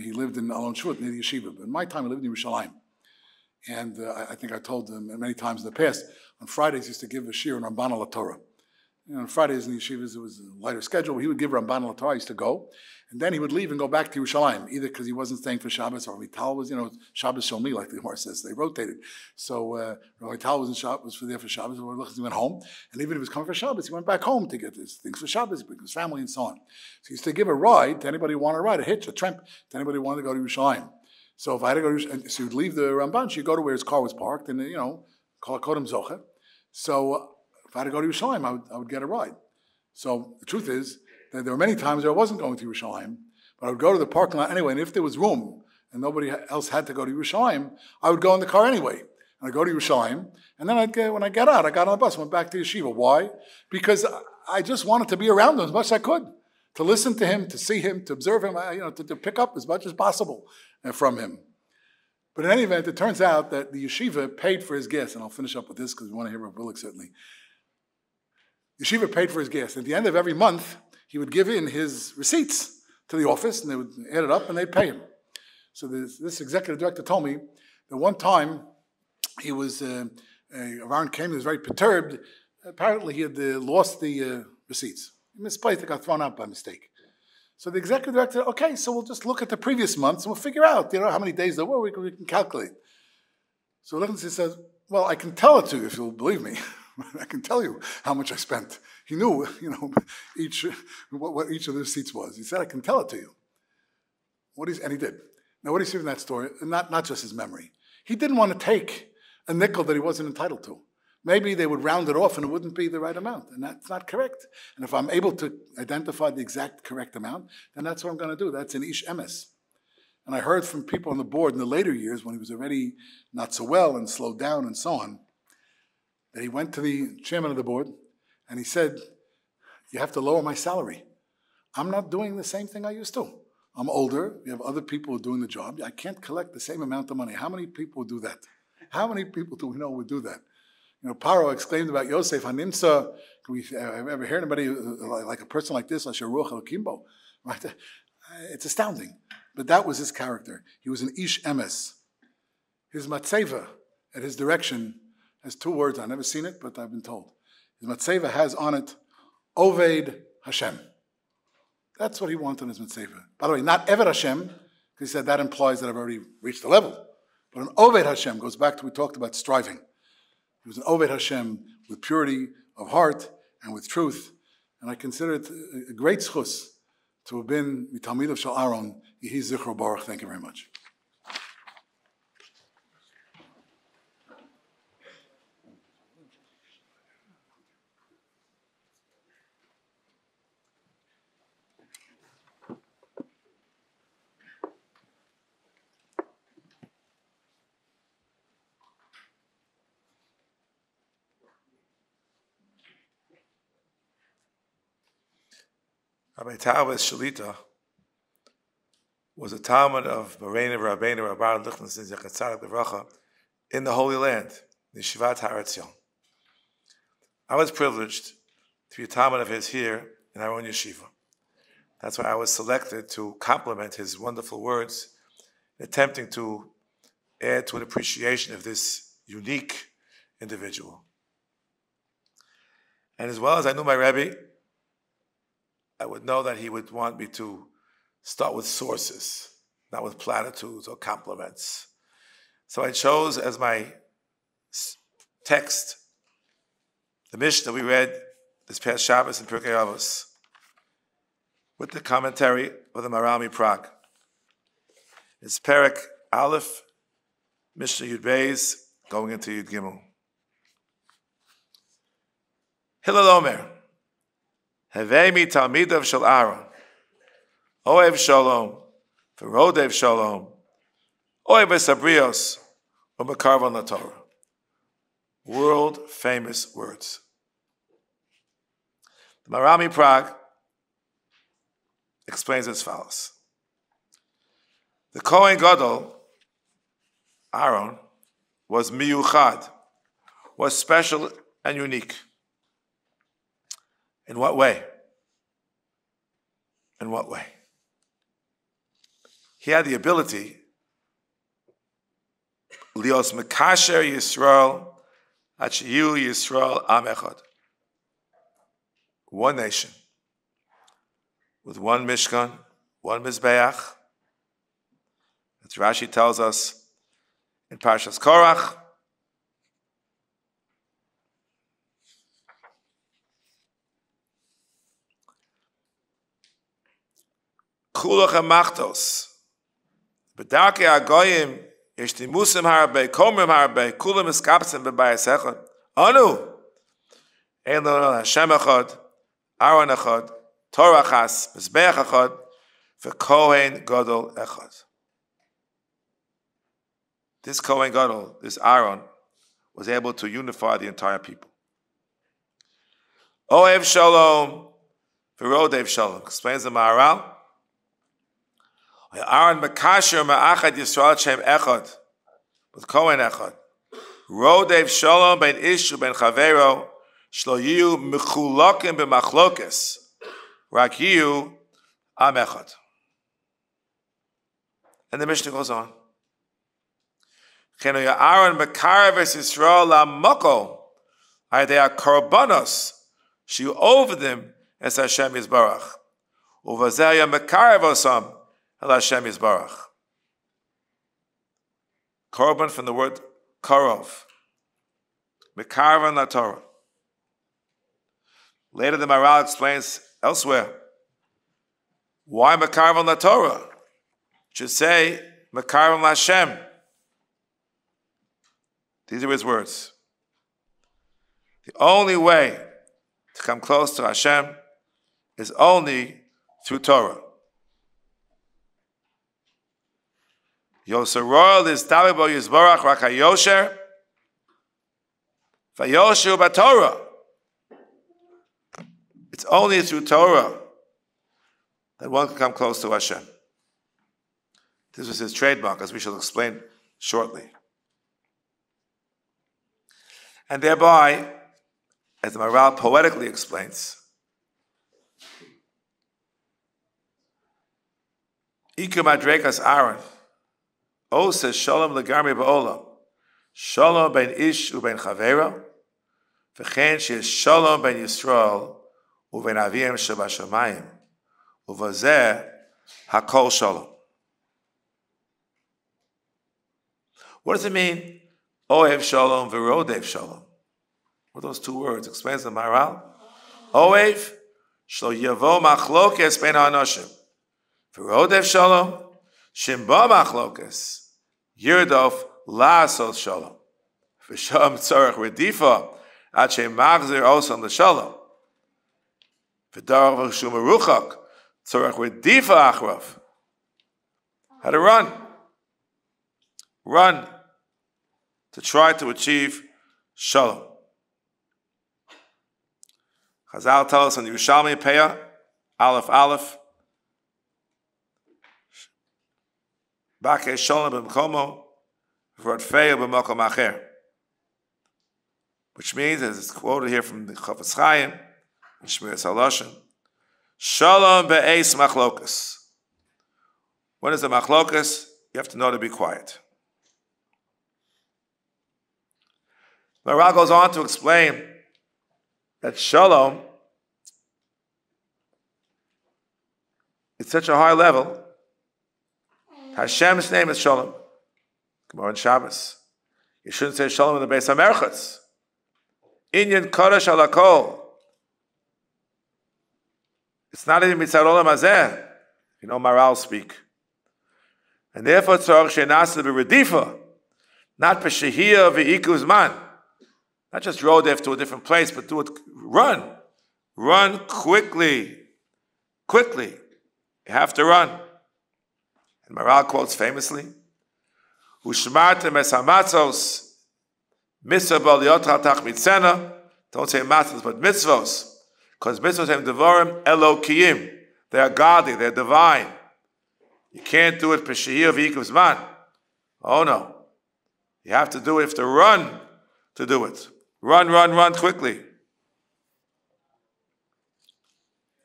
B: he lived in Alon Shut, near the yeshiva. But in my time, he lived in Yerushalayim. And I think I told him many times in the past, on Fridays, he used to give a shir in Ramban al Torah. On Fridays in the yeshivas, it was a lighter schedule. He would give Ramban al Torah. I used to go. And then he would leave and go back to Yerushalayim, either because he wasn't staying for Shabbos, or Vital was, Shabbos Shomi, like the Gemara says. They rotated. So Vital was in Shabbos, was there for Shabbos, or he went home. And even if he was coming for Shabbos, he went back home to get his things for Shabbos, bring his family and so on. So he used to give a ride to anybody who wanted to ride, a hitch, a tramp, to anybody who wanted to go to Yerushalayim. So if I had to go to Yerushalayim, so he'd leave the Ramban, she'd go to where his car was parked, and call it Kodem Zoche. So if I had to go to Yerushalayim, I would get a ride. So the truth is that there were many times where I wasn't going to Yerushalayim, but I would go to the parking lot anyway, and if there was room and nobody else had to go to Yerushalayim, I would go in the car anyway. And I'd go to Yerushalayim, and then when I got out, I got on the bus, went back to Yeshiva. Why? Because I just wanted to be around him as much as I could, to listen to him, to see him, to observe him, to pick up as much as possible from him. But in any event, it turns out that the yeshiva paid for his gas, and I'll finish up with this because we want to hear Rav Willig certainly. Yeshiva paid for his gas. At the end of every month, he would give in his receipts to the office, and they would add it up, and they'd pay him. So this executive director told me that one time he was Aharon came, he was very perturbed. Apparently he had lost the receipts. He misplaced, it got thrown out by mistake. So the executive director said, okay, so we'll just look at the previous months and we'll figure out, how many days there were, we can calculate. So Lichtenstein says, well, I can tell it to you if you'll believe me. I can tell you how much I spent. He knew, what each of the receipts was. He said, I can tell it to you. And he did. Now, what do you see from that story? Not just his memory. He didn't want to take a nickel that he wasn't entitled to. Maybe they would round it off and it wouldn't be the right amount, and that's not correct. And if I'm able to identify the exact correct amount, then that's what I'm going to do. That's an ish emes. And I heard from people on the board in the later years, when he was already not so well and slowed down and so on, that he went to the chairman of the board and he said, you have to lower my salary. I'm not doing the same thing I used to. I'm older. We have other people who are doing the job. I can't collect the same amount of money. How many people would do that? How many people do we know would do that? Paro exclaimed about Yosef Hanimsa. Can we ever hear anybody like a person like this, Asher Ruach Elokimbo? Right? It's astounding. But that was his character. He was an ish emes. His matzeva at his direction has two words. I've never seen it, but I've been told. His matzeva has on it, Oved Hashem. That's what he wanted in his matzeva. By the way, not Eved Hashem, because he said that implies that I've already reached the level. But an Oved Hashem goes back to, we talked about striving. He was an Oved Hashem with purity of heart and with truth. And I consider it a great schus to have been Talmidav Shel Aharon. Yehi Zichro Baruch. Thank you very much.
C: Rabbi Taubes Shalita was a Talmud of Moreinu Rabbeinu Rav Aharon Lichtenstein Yahrzeit Levracha in the Holy Land, Yeshiva TheGush. I was privileged to be a Talmud of his here in our own yeshiva. That's why I was selected to complement his wonderful words, attempting to add to an appreciation of this unique individual. And as well as I knew my Rebbe, I would know that he would want me to start with sources, not with platitudes or compliments. So I chose as my text the Mishnah we read this past Shabbos in Pirkei Avos, with the commentary of the Maharal Prague. It's Perek Aleph, Mishnah Yud Beis, going into Yud Gimel. Hillel Omer, Hevei mi Talmidav Shel Aharon, Ohev Shalom, V'rodev Shalom, Ohev Esabrios, U'mekarvan LaTorah. World famous words. The Maharal Prague explains as follows. The Kohen Gadol, Aaron, was miyuchad, was special and unique. In what way? In what way? He had the ability, lios mekasher Yisrael, achiyu Yisrael am echad. One nation, with one Mishkan, one Mizbeach. As Rashi tells us in Parshas Korach, Kulach hamachtos, b'darkei hagoyim yesh timusim harbe, komrim harbe, kulam eskapsim b'bayis echad. Anu, ein lo Hashem echad, Aaron echad, Torah chas, Mizbeach echad, v'kohen gadol echad. This Kohen Gadol, this Aaron, was able to unify the entire people. Ohev Shalom, V'rodev Shalom, explains the Maharal. Aaron Mekasher Ma'achad Yisrael Shem Echad, with Kohen Echad. Rodev Shalom ben Ishu ben Chavero, Shlo Yiyu Mechulakim b'Machlokes, Rak Yiyu Am Echad. And the Mishnah goes on. Cheno Aaron mekarev es Yisrael lamoko. They are korbanos. She over them as Hashem Yisbarach. Uvazeya mekarev osam el Hashem Yisbarach. Korban from the word karov. Mekarev la Torah. Later the Maharal explains elsewhere why mekarev la Torah. Should say mekarev la Hashem. These are his words. The only way to come close to Hashem is only through Torah. Yosaroyal is Davibo Yisborach Rakayosher Vayoshu Batorah. It's only through Torah that one can come close to Hashem. This was his trademark, as we shall explain shortly. And thereby, as the Maharal poetically explains, Iku Madrekas Aaron, O says Shalom Legarmi Ba'olam, Shalom Ben Ish Uben Chavera, V'chen she's Shalom Ben Yisrael Uben Avim Shabashamayim, Uvazeh Hakol Shalom. What does it mean? Ohev Shalom V'rodev Shalom. What are those two words? Explains the Maharal. Ohev Shlo Yavo Machlokes Ben Hanoshim. V'rodev Shalom Shimba Machlokes Yirdof La'asos Shalom. V'sham Tzorach Redifa Ad Shem Machzir Osam L'Shalom. V'darach V'shum Aruchak Tzorach Redifa Achrav. How to run. Run to try to achieve Shalom. Chazal tell us in Yerushalmi Peah, Aleph Aleph, Bakei Shalom b'mkomo, v'rodfeyo b'mokom acher. Which means, as it's quoted here from the Chofetz Chaim, in Shmiras HaLashon, Shalom be'eis machlokas. When is the machlokas? You have to know to be quiet. Maharal goes on to explain that Shalom is such a high level. Hashem's name is Shalom. Gemara in Shabbos. You shouldn't say Shalom in the Beis HaMerchatz. Inyan Kodesh Alakol. It's not even Mitzad Olam Hazeh. You know Maharal speak. And therefore Tzorach She'nasa B'Redifa, not B'Shehiyah V'Iku Zman. Not just rodef to a different place, but do it, run. Run quickly. Quickly. You have to run. And Maharal quotes famously, Ushmartem es hamatzos, mitzvah bal yotra tach mitzena. Don't say matzos, but mitzvos. Because mitzvos have devarim elokiyim. They are godly, they're divine. You can't do it b'shehiyah v'yikuv zman. Oh no. You have to do it, you have to run to do it. Run, run, run quickly.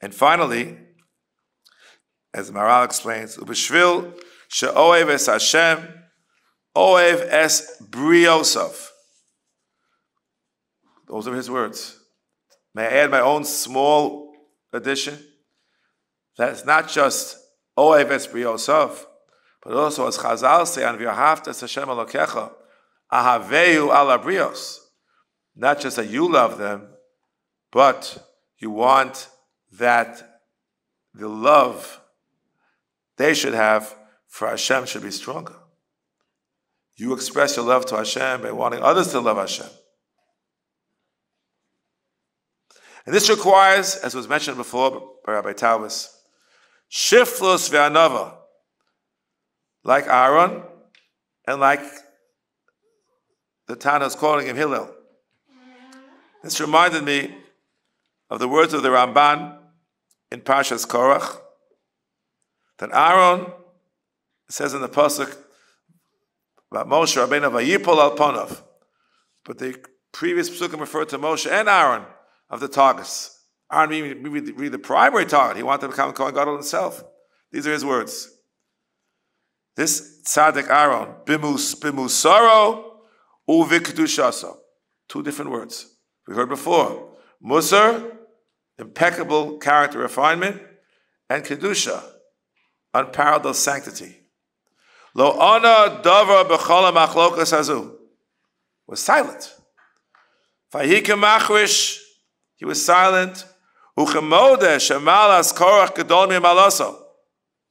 C: And finally, as Maharal explains, Ubeshvil she'oev es Hashem, oev es briosov. Those are his words. May I add my own small addition? That's not just oev es briosov, but also as Chazal say, and v'yahavta es Hashem Elokecha, ahaveu ala brios. Not just that you love them, but you want that the love they should have for Hashem should be stronger. You express your love to Hashem by wanting others to love Hashem. And this requires, as was mentioned before by Rabbi Taubes, shiflus ve'anava, like Aaron and like the Tana is calling him Hillel. This reminded me of the words of the Ramban in Parshas Korach, that Aaron, it says in the pasuk about Moshe Rabbeinu vayipol al ponav, but the previous psukim referred to Moshe and Aaron of the targets. Aaron being the primary target. He wanted to become Kohen Gadol himself. These are his words. This tzaddik Aaron, bimusaro uvikdushaso. Two different words. We heard before. Musar, impeccable character refinement, and kedusha, unparalleled sanctity. Lo ana davar b'chol machlokas hazu. Was silent. Vayike machrish, he was silent. Uchemode shemalas korach gedol mimalaso.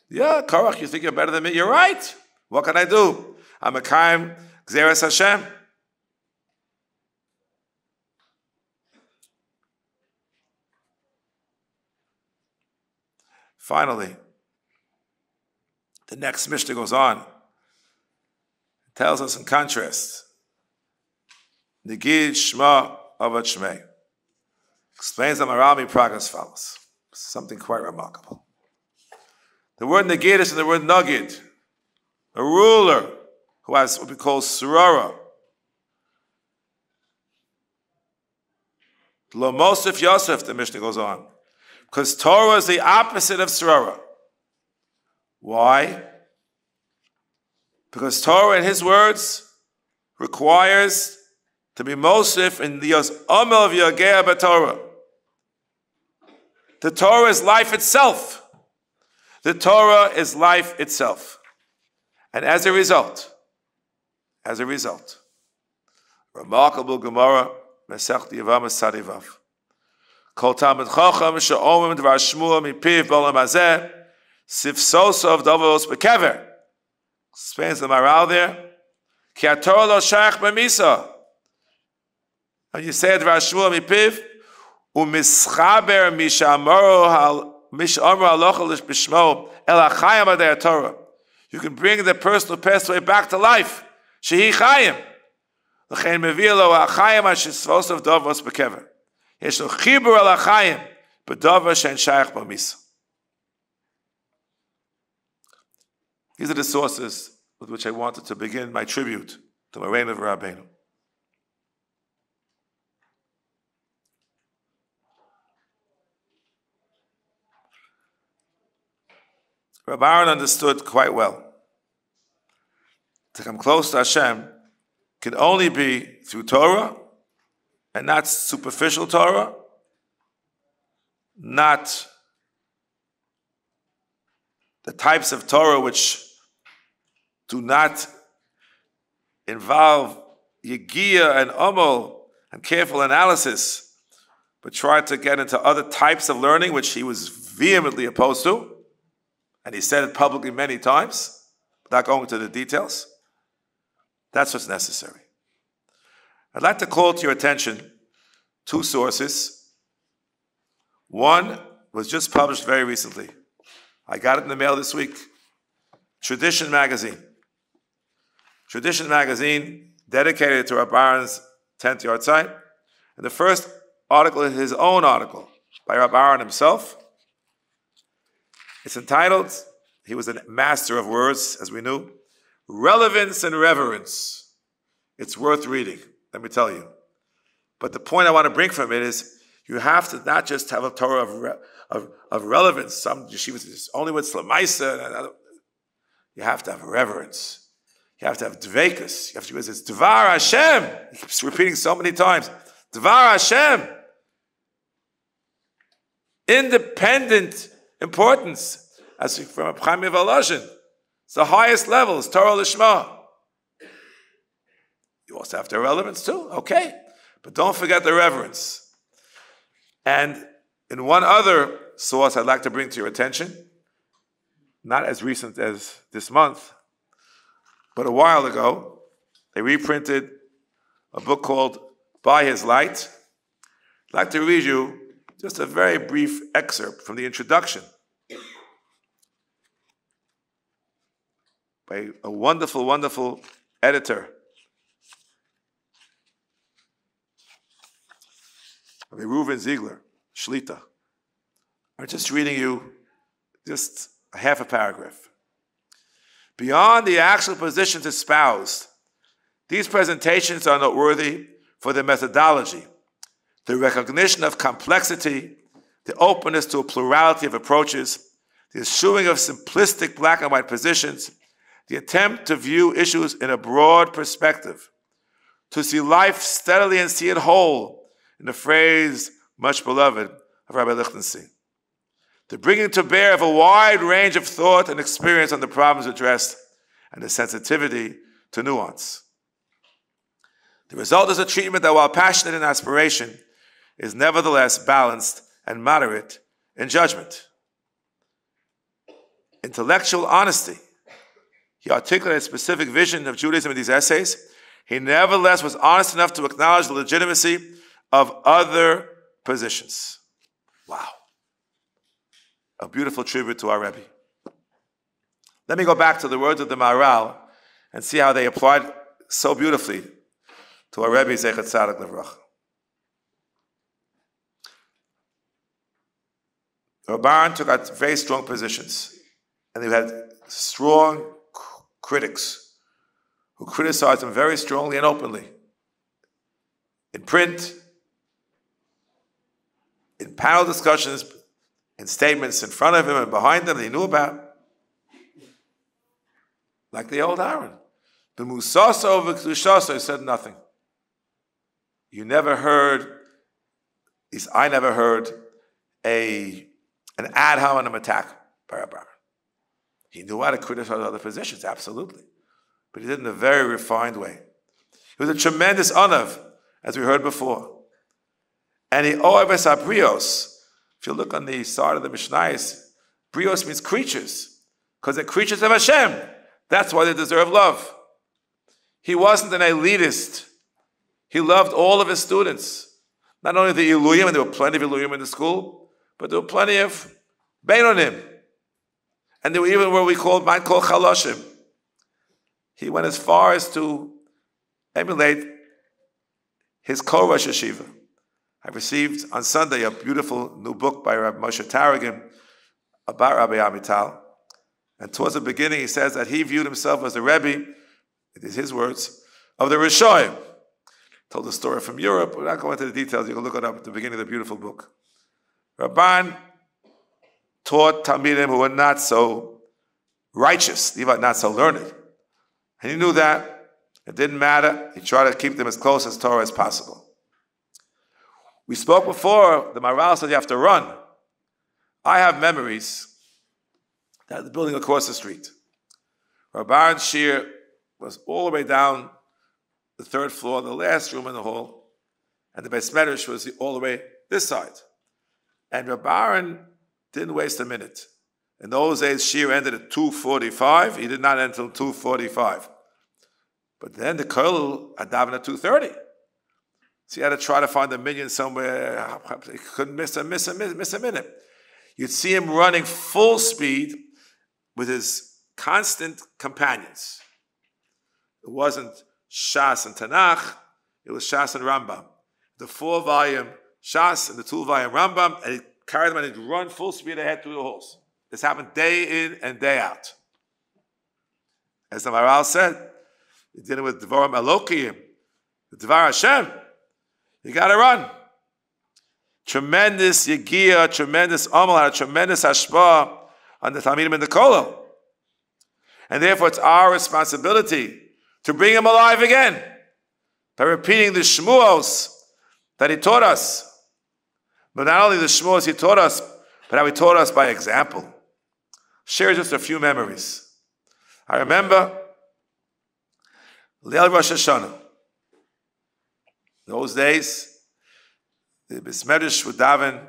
C: Yeah, Korach, you think you're better than me? You're right. What can I do? I'm a kaim gzeres Hashem. Finally, the next Mishnah goes on. It tells us in contrast, Negid Shema Avad Shmei. Explains the Marami Prague as follows. Something quite remarkable. The word Negid is in the word Nagid, a ruler who has what we call Surara. Lo Mosef Yosef, the Mishnah goes on. Because Torah is the opposite of Surara. Why? Because Torah, in his words, requires to be Mosef in the Amel of Yagea B'Torah. The Torah is life itself. The Torah is life itself. And as a result, remarkable Gemara, Masech Yevamos Sadivav. Kol Talmid Chacham she'omim dvar Shmuel mipiv b'olam hazeh sifsosov davos bekever. Explains the Maral there. Ki haTorah lo shayach b'misa. And you say dvar Shmuel mipiv u'mischaber mishamoro halocha b'shmo el hachayim adei Torah. You can bring the person who passed away back to life. Shehi chayim. L'chein mevia lo hachayim ha'shisvosov davos bekever. Yesh lo chibur al hachayim b'davar she'en shayach b'misa. These are the sources with which I wanted to begin my tribute to Moreinu V'Rabbeinu. Rav Aharon understood quite well. To come close to Hashem can only be through Torah, and not superficial Torah, not the types of Torah which do not involve Yegiya and Omol and careful analysis, but try to get into other types of learning which he was vehemently opposed to. And he said it publicly many times, without going into the details. That's what's necessary. I'd like to call to your attention two sources. One was just published very recently. I got it in the mail this week. Tradition magazine. Tradition magazine, dedicated to Rav Aharon's 10th Yahrzeit. And the first article is his own article by Rav Aharon himself. It's entitled, he was a master of words, as we knew, Relevance and Reverence. It's worth reading, let me tell you. But the point I want to bring from it is, you have to not just have a Torah of relevance. Some yeshivas is only with Slamaisa. You have to have reverence. You have to have dveikus. You have to use this Dvar Hashem. He keeps repeating so many times. Dvar Hashem. Independent importance, as from a Chaim Volozhin. It's the highest level, it's Torah Lishma. You also have the relevance too, okay. But don't forget the reverence. And in one other source I'd like to bring to your attention, not as recent as this month, but a while ago, they reprinted a book called By His Light. I'd like to read you just a very brief excerpt from the introduction by a wonderful, wonderful editor, Reuven Ziegler, Shlita. I'm just reading you just a half a paragraph. Beyond the actual positions espoused, these presentations are noteworthy for their methodology, the recognition of complexity, the openness to a plurality of approaches, the eschewing of simplistic black and white positions, The attempt to view issues in a broad perspective, to see life steadily and see it whole, in the phrase much beloved of Rabbi Lichtenstein. The bringing to bear of a wide range of thought and experience on the problems addressed, and the sensitivity to nuance. The result is a treatment that, while passionate in aspiration, is nevertheless balanced and moderate in judgment. Intellectual honesty. He articulated a specific vision of Judaism in these essays. He nevertheless was honest enough to acknowledge the legitimacy of other positions. Wow. A beautiful tribute to our Rebbe. Let me go back to the words of the Maharal and see how they applied so beautifully to our Rebbe Zechat Tzaddik Livracha. Rav Aharon took out very strong positions, and they had strong critics who criticized him very strongly and openly. In print, in panel discussions, in statements in front of him and behind him that he knew about. Like the old Aaron. The Musasa over Kedushasa said nothing. You never heard, at least I never heard, an ad hominem attack by Rav Aharon. He knew how to criticize other positions, absolutely. But he did it in a very refined way. He was a tremendous anav, as we heard before. And he oeves abrios. If you look on the side of the Mishnayos, brios means creatures, because they're creatures of Hashem. That's why they deserve love. He wasn't an elitist. He loved all of his students. Not only the Iluyim, and there were plenty of Iluyim in the school, but there were plenty of Beinonim. And there were even what we might call Chaloshim. He went as far as to emulate his co-Rosh Yeshiva. I received on Sunday a beautiful new book by Rav Moshe Taragim about Rabbi Amital. And towards the beginning, he says that he viewed himself as the Rebbe, it is his words, of the Rishoyim. Told a story from Europe. We're not going into the details. You can look it up at the beginning of the beautiful book. Rabban taught Talmidim who were not so righteous, even not so learned. And he knew that. It didn't matter. He tried to keep them as close as Torah as possible. We spoke before, the Maharal said you have to run. I have memories that the building across the street. Rav Aharon's shir was all the way down the third floor, the last room in the hall, and the Beis Medrash was all the way this side. And Rav Aharon didn't waste a minute. In those days, shir ended at 2:45. He did not end until 2:45. But then the Kollel had davened at 2:30. So he had to try to find a minyan somewhere. He couldn't miss a minute. You'd see him running full speed with his constant companions. It wasn't Shas and Tanakh, it was Shas and Rambam. The 4-volume Shas and the 2-volume Rambam, and he'd carry them and he'd run full speed ahead through the halls. This happened day in and day out. As the Maharal said, you're dealing with Dvarim Elokiyim, the Dvar Hashem. You got to run. Tremendous Yegiya, tremendous Amal, had a tremendous Hashpah on the Talmidim in the Kollel. And therefore it's our responsibility to bring him alive again by repeating the Shmuos that he taught us. But not only the Shmuos he taught us, but how he taught us by example. Share just a few memories. I remember Leil Rosh Hashanah. In those days, the Beis Medrash would daven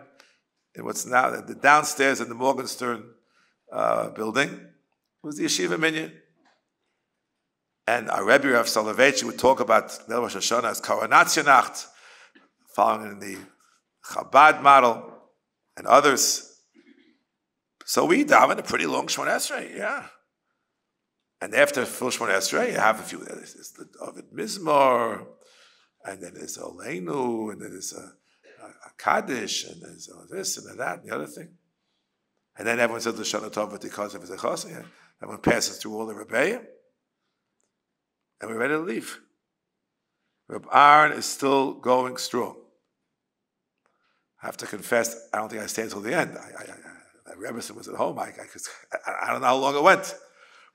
C: in what's now the downstairs in the Morgenstern building. It was the Yeshiva Minyan. And our Rebbe Rav Soloveitch would talk about Leil Rosh Hashanah as Koronationacht, following in the Chabad model and others. So we daven a pretty long Shemona Esrei, yeah. And after full Shemona Esrei, you have a few. There's the Ovid Mizmor, and then there's Oleinu, and then there's a Kaddish, and there's this and that and the other thing. And then everyone says the Shana Tov because of his Echos. Everyone passes through all the Rebbeim. And we're ready to leave. Rav Aharon is still going strong. I have to confess, I don't think I stayed until the end. Rebbeson was at home. I don't know how long it went.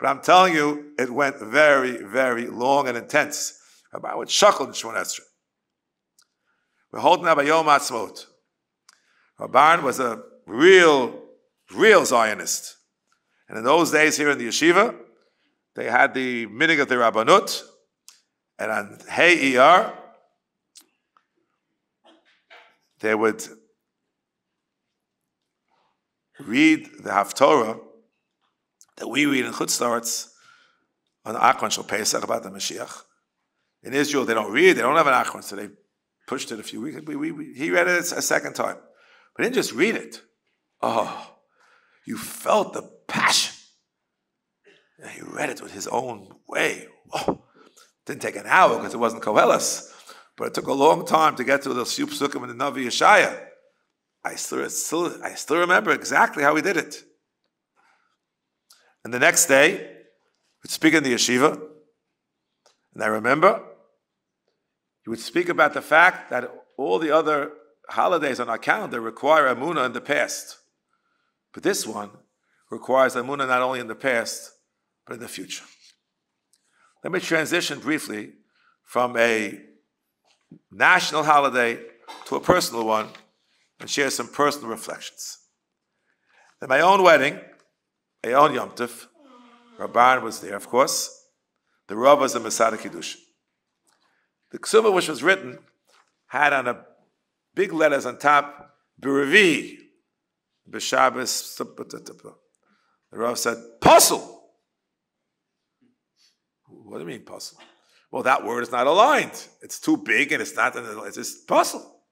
C: But I'm telling you, it went very, very long and intense. Rabbi would shuckle in Shemon Esrei. We're holding up a Yom Ha'atzmaut. Rabban was a real Zionist. And in those days here in the yeshiva, they had the minig of the Rabbanut, and on Hey ER, they would read the Haftorah that we read in Chutz La'aretz on Achron Shel Pesach about the Mashiach. In Israel, they don't read, they don't have an Achron, so they pushed it a few weeks. He read it a second time. But he didn't just read it. Oh, you felt the passion. And he read it with his own way. Whoa. Didn't take an hour because it wasn't Koheles. But it took a long time to get to the few psukim in the Navi Yeshaya. I still remember exactly how he did it. And the next day, we'd speak in the yeshiva, and I remember he would speak about the fact that all the other holidays on our calendar require Amunah in the past. But this one requires Amunah not only in the past, but in the future. Let me transition briefly from a national holiday to a personal one and share some personal reflections. At my own wedding, my own Yom Tov, Rabban was there, of course. The Rav was a Masada Kiddush. The Ksubah which was written had on a big letters on top, B'Revi, B'Shabbos. The Rav said, Puzzle. What do you mean, puzzle? Well, that word is not aligned. It's too big and it's just puzzle.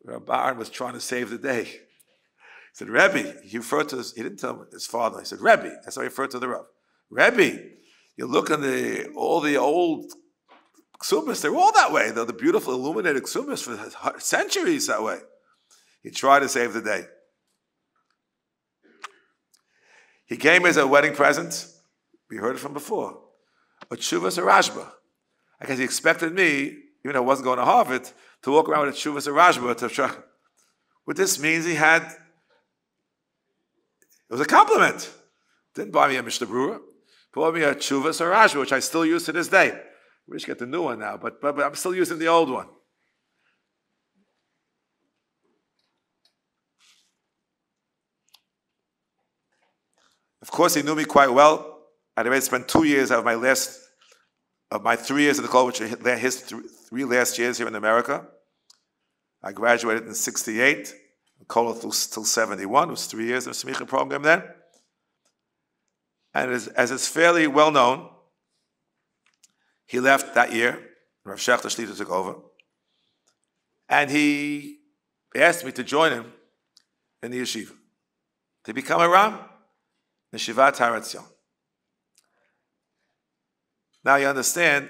C: Rav Aharon was trying to save the day. He said, Rebbe, he referred to he didn't tell his father. He said, Rebbe, that's how he referred to the Rav. Rebbe, you look on all the old ksubas, they're all that way. They're the beautiful illuminated ksubas for centuries that way. He tried to save the day. He came as a wedding present. We heard it from before. A tshuvas or rashba. I guess he expected me, even though I wasn't going to Harvard, to walk around with a tshuvas or rashba to try. What this means, it was a compliment. Didn't buy me a Mishnah Berurah. Bought me a tshuvas or rashba, which I still use to this day. We should get the new one now, but I'm still using the old one. Of course, he knew me quite well. I'd already spent 2 years of my 3 years in the college, which are his 3 last years here in America. I graduated in 1968, Kollel till 1971. It was 3 years of Smicha program then. And as it's fairly well known, he left that year. Rav Shechter Shlita took over. And he asked me to join him in the yeshiva, to become a Ram, Yeshivat HaRiETS. Now you understand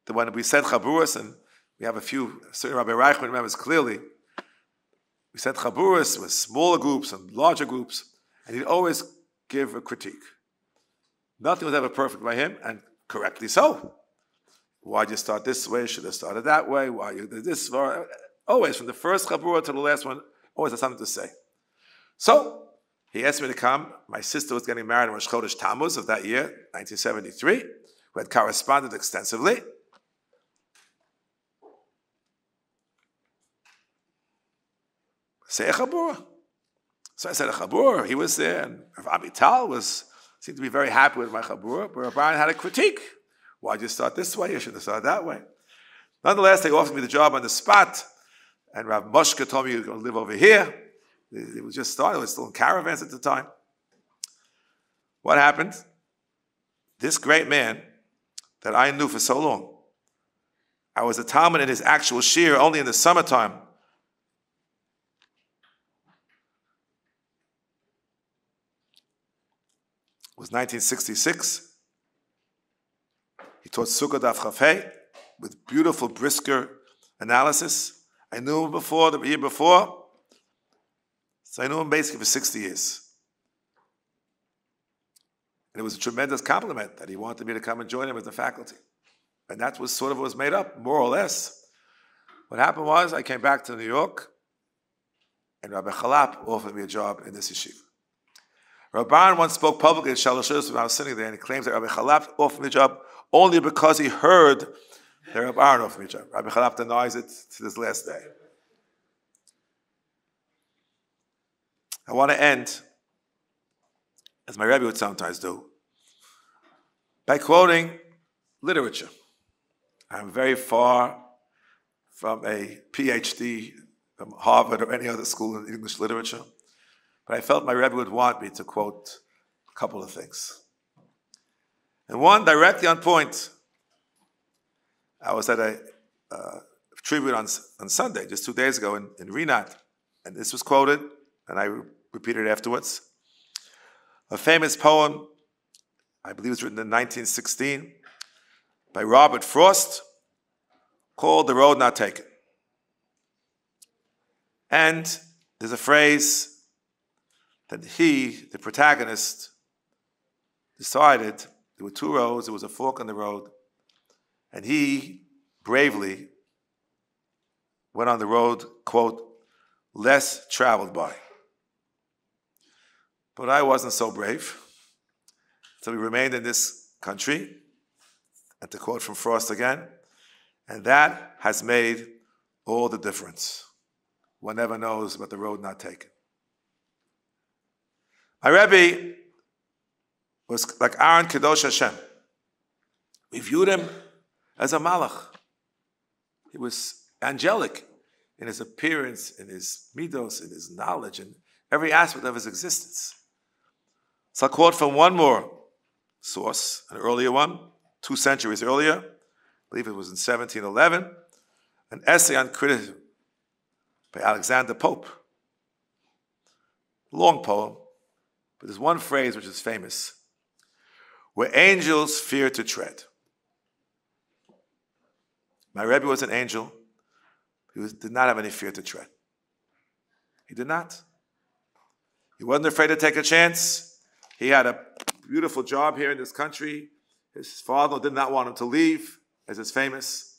C: that when we said Chaburas, and we have a few, certain Rabbi Reichman remembers clearly, we said Chaburas with smaller groups and larger groups, and he'd always give a critique. Nothing was ever perfect by him, and correctly so. Why'd you start this way? Should have started that way. Why you did this? Always, from the first Chabura to the last one, always had something to say. So, he asked me to come. My sister was getting married in Rosh Chodesh Tammuz of that year, 1973. We had corresponded extensively. Say a Chabura. So I said a Chabura. He was there, and Rav Amital seemed to be very happy with my Chabura, but Rav Aharon had a critique. Why'd you start this way? You should have started that way. Nonetheless, they offered me the job on the spot, and Rav Moshka told me he was going to live over here. It was just started. It was still in caravans at the time. What happened? This great man that I knew for so long, I was a Talmud in his actual shir only in the summertime. It was 1966. He taught Sukkot Daf Chafei with beautiful Brisker analysis. I knew him before, the year before. So I knew him basically for 60 years. And it was a tremendous compliment that he wanted me to come and join him as the faculty. And that was sort of what was made up, more or less. What happened was, I came back to New York, and Rabbi Chalap offered me a job in this yeshiva. Rav Aharon once spoke publicly at Shalosh when I was sitting there, and he claims that Rabbi Chalap offered me the job only because he heard that Rav Aharon offered me the job. Rabbi Chalap denies it to this last day. I want to end, as my rebbe would sometimes do, by quoting literature. I'm very far from a PhD from Harvard or any other school in English literature, but I felt my rebbe would want me to quote a couple of things. And one directly on point. I was at a tribute on Sunday, just 2 days ago in Rienat, and this was quoted, and I repeated it afterwards. A famous poem, I believe it was written in 1916, by Robert Frost, called The Road Not Taken. And there's a phrase that he, the protagonist, decided there were two roads, there was a fork in the road, and he bravely went on the road, quote, less traveled by. But I wasn't so brave. So we remained in this country, and to quote from Frost again, and that has made all the difference. One never knows about the road not taken. My Rebbe was like Aaron Kadosh Hashem. We viewed him as a malach. He was angelic in his appearance, in his midos, in his knowledge, in every aspect of his existence. So I'll quote from one more source, an earlier one, 2 centuries earlier, I believe it was in 1711, an essay on criticism by Alexander Pope. Long poem, but there's one phrase which is famous, where angels fear to tread. My Rebbe was an angel. He did not have any fear to tread. He did not. He wasn't afraid to take a chance. He had a beautiful job here in this country. His father did not want him to leave, as is famous.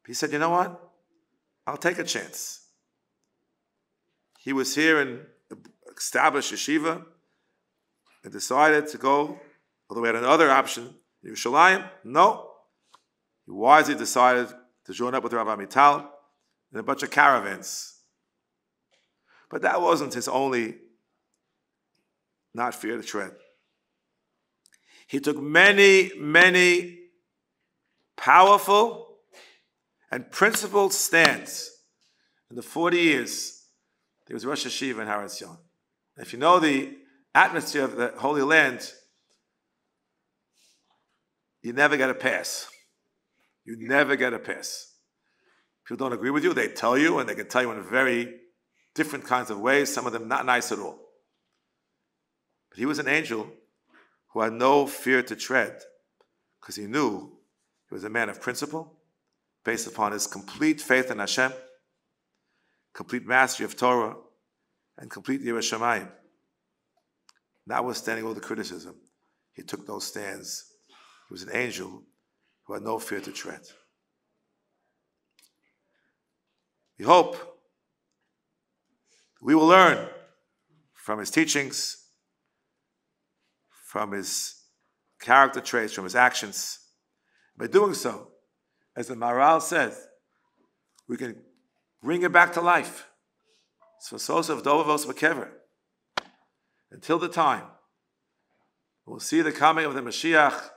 C: He said, you know what? I'll take a chance. He was here and established yeshiva and decided to go, although he had another option, Yerushalayim. No. He wisely decided to join up with Rav Amital in a bunch of caravans. But that wasn't his only not fear to tread. He took many, many powerful and principled stands in the 40 years there was Rosh Yeshiva in Yahrzeit. If you know the atmosphere of the Holy Land, you never get a pass. You never get a pass. People don't agree with you, they tell you, and they can tell you in very different kinds of ways, some of them not nice at all. But he was an angel who had no fear to tread because he knew he was a man of principle based upon his complete faith in Hashem, complete mastery of Torah, and complete Yirah Shamayim. Notwithstanding all the criticism, he took those stands. He was an angel who had no fear to tread. We hope we will learn from his teachings, from his character traits, from his actions. By doing so, as the Maharal says, we can bring it back to life. So Sosef Dovavos Bekever. Until the time we'll see the coming of the Mashiach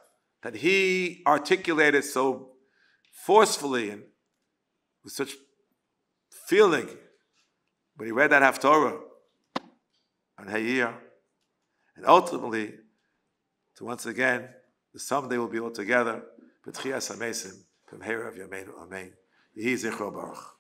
C: that he articulated so forcefully and with such feeling when he read that Haftorah on Hayir, and ultimately to once again, someday we'll be all together, B'tchiyas HaMesim, from Herav Yameinu Amen. Yehi Zichro Baruch.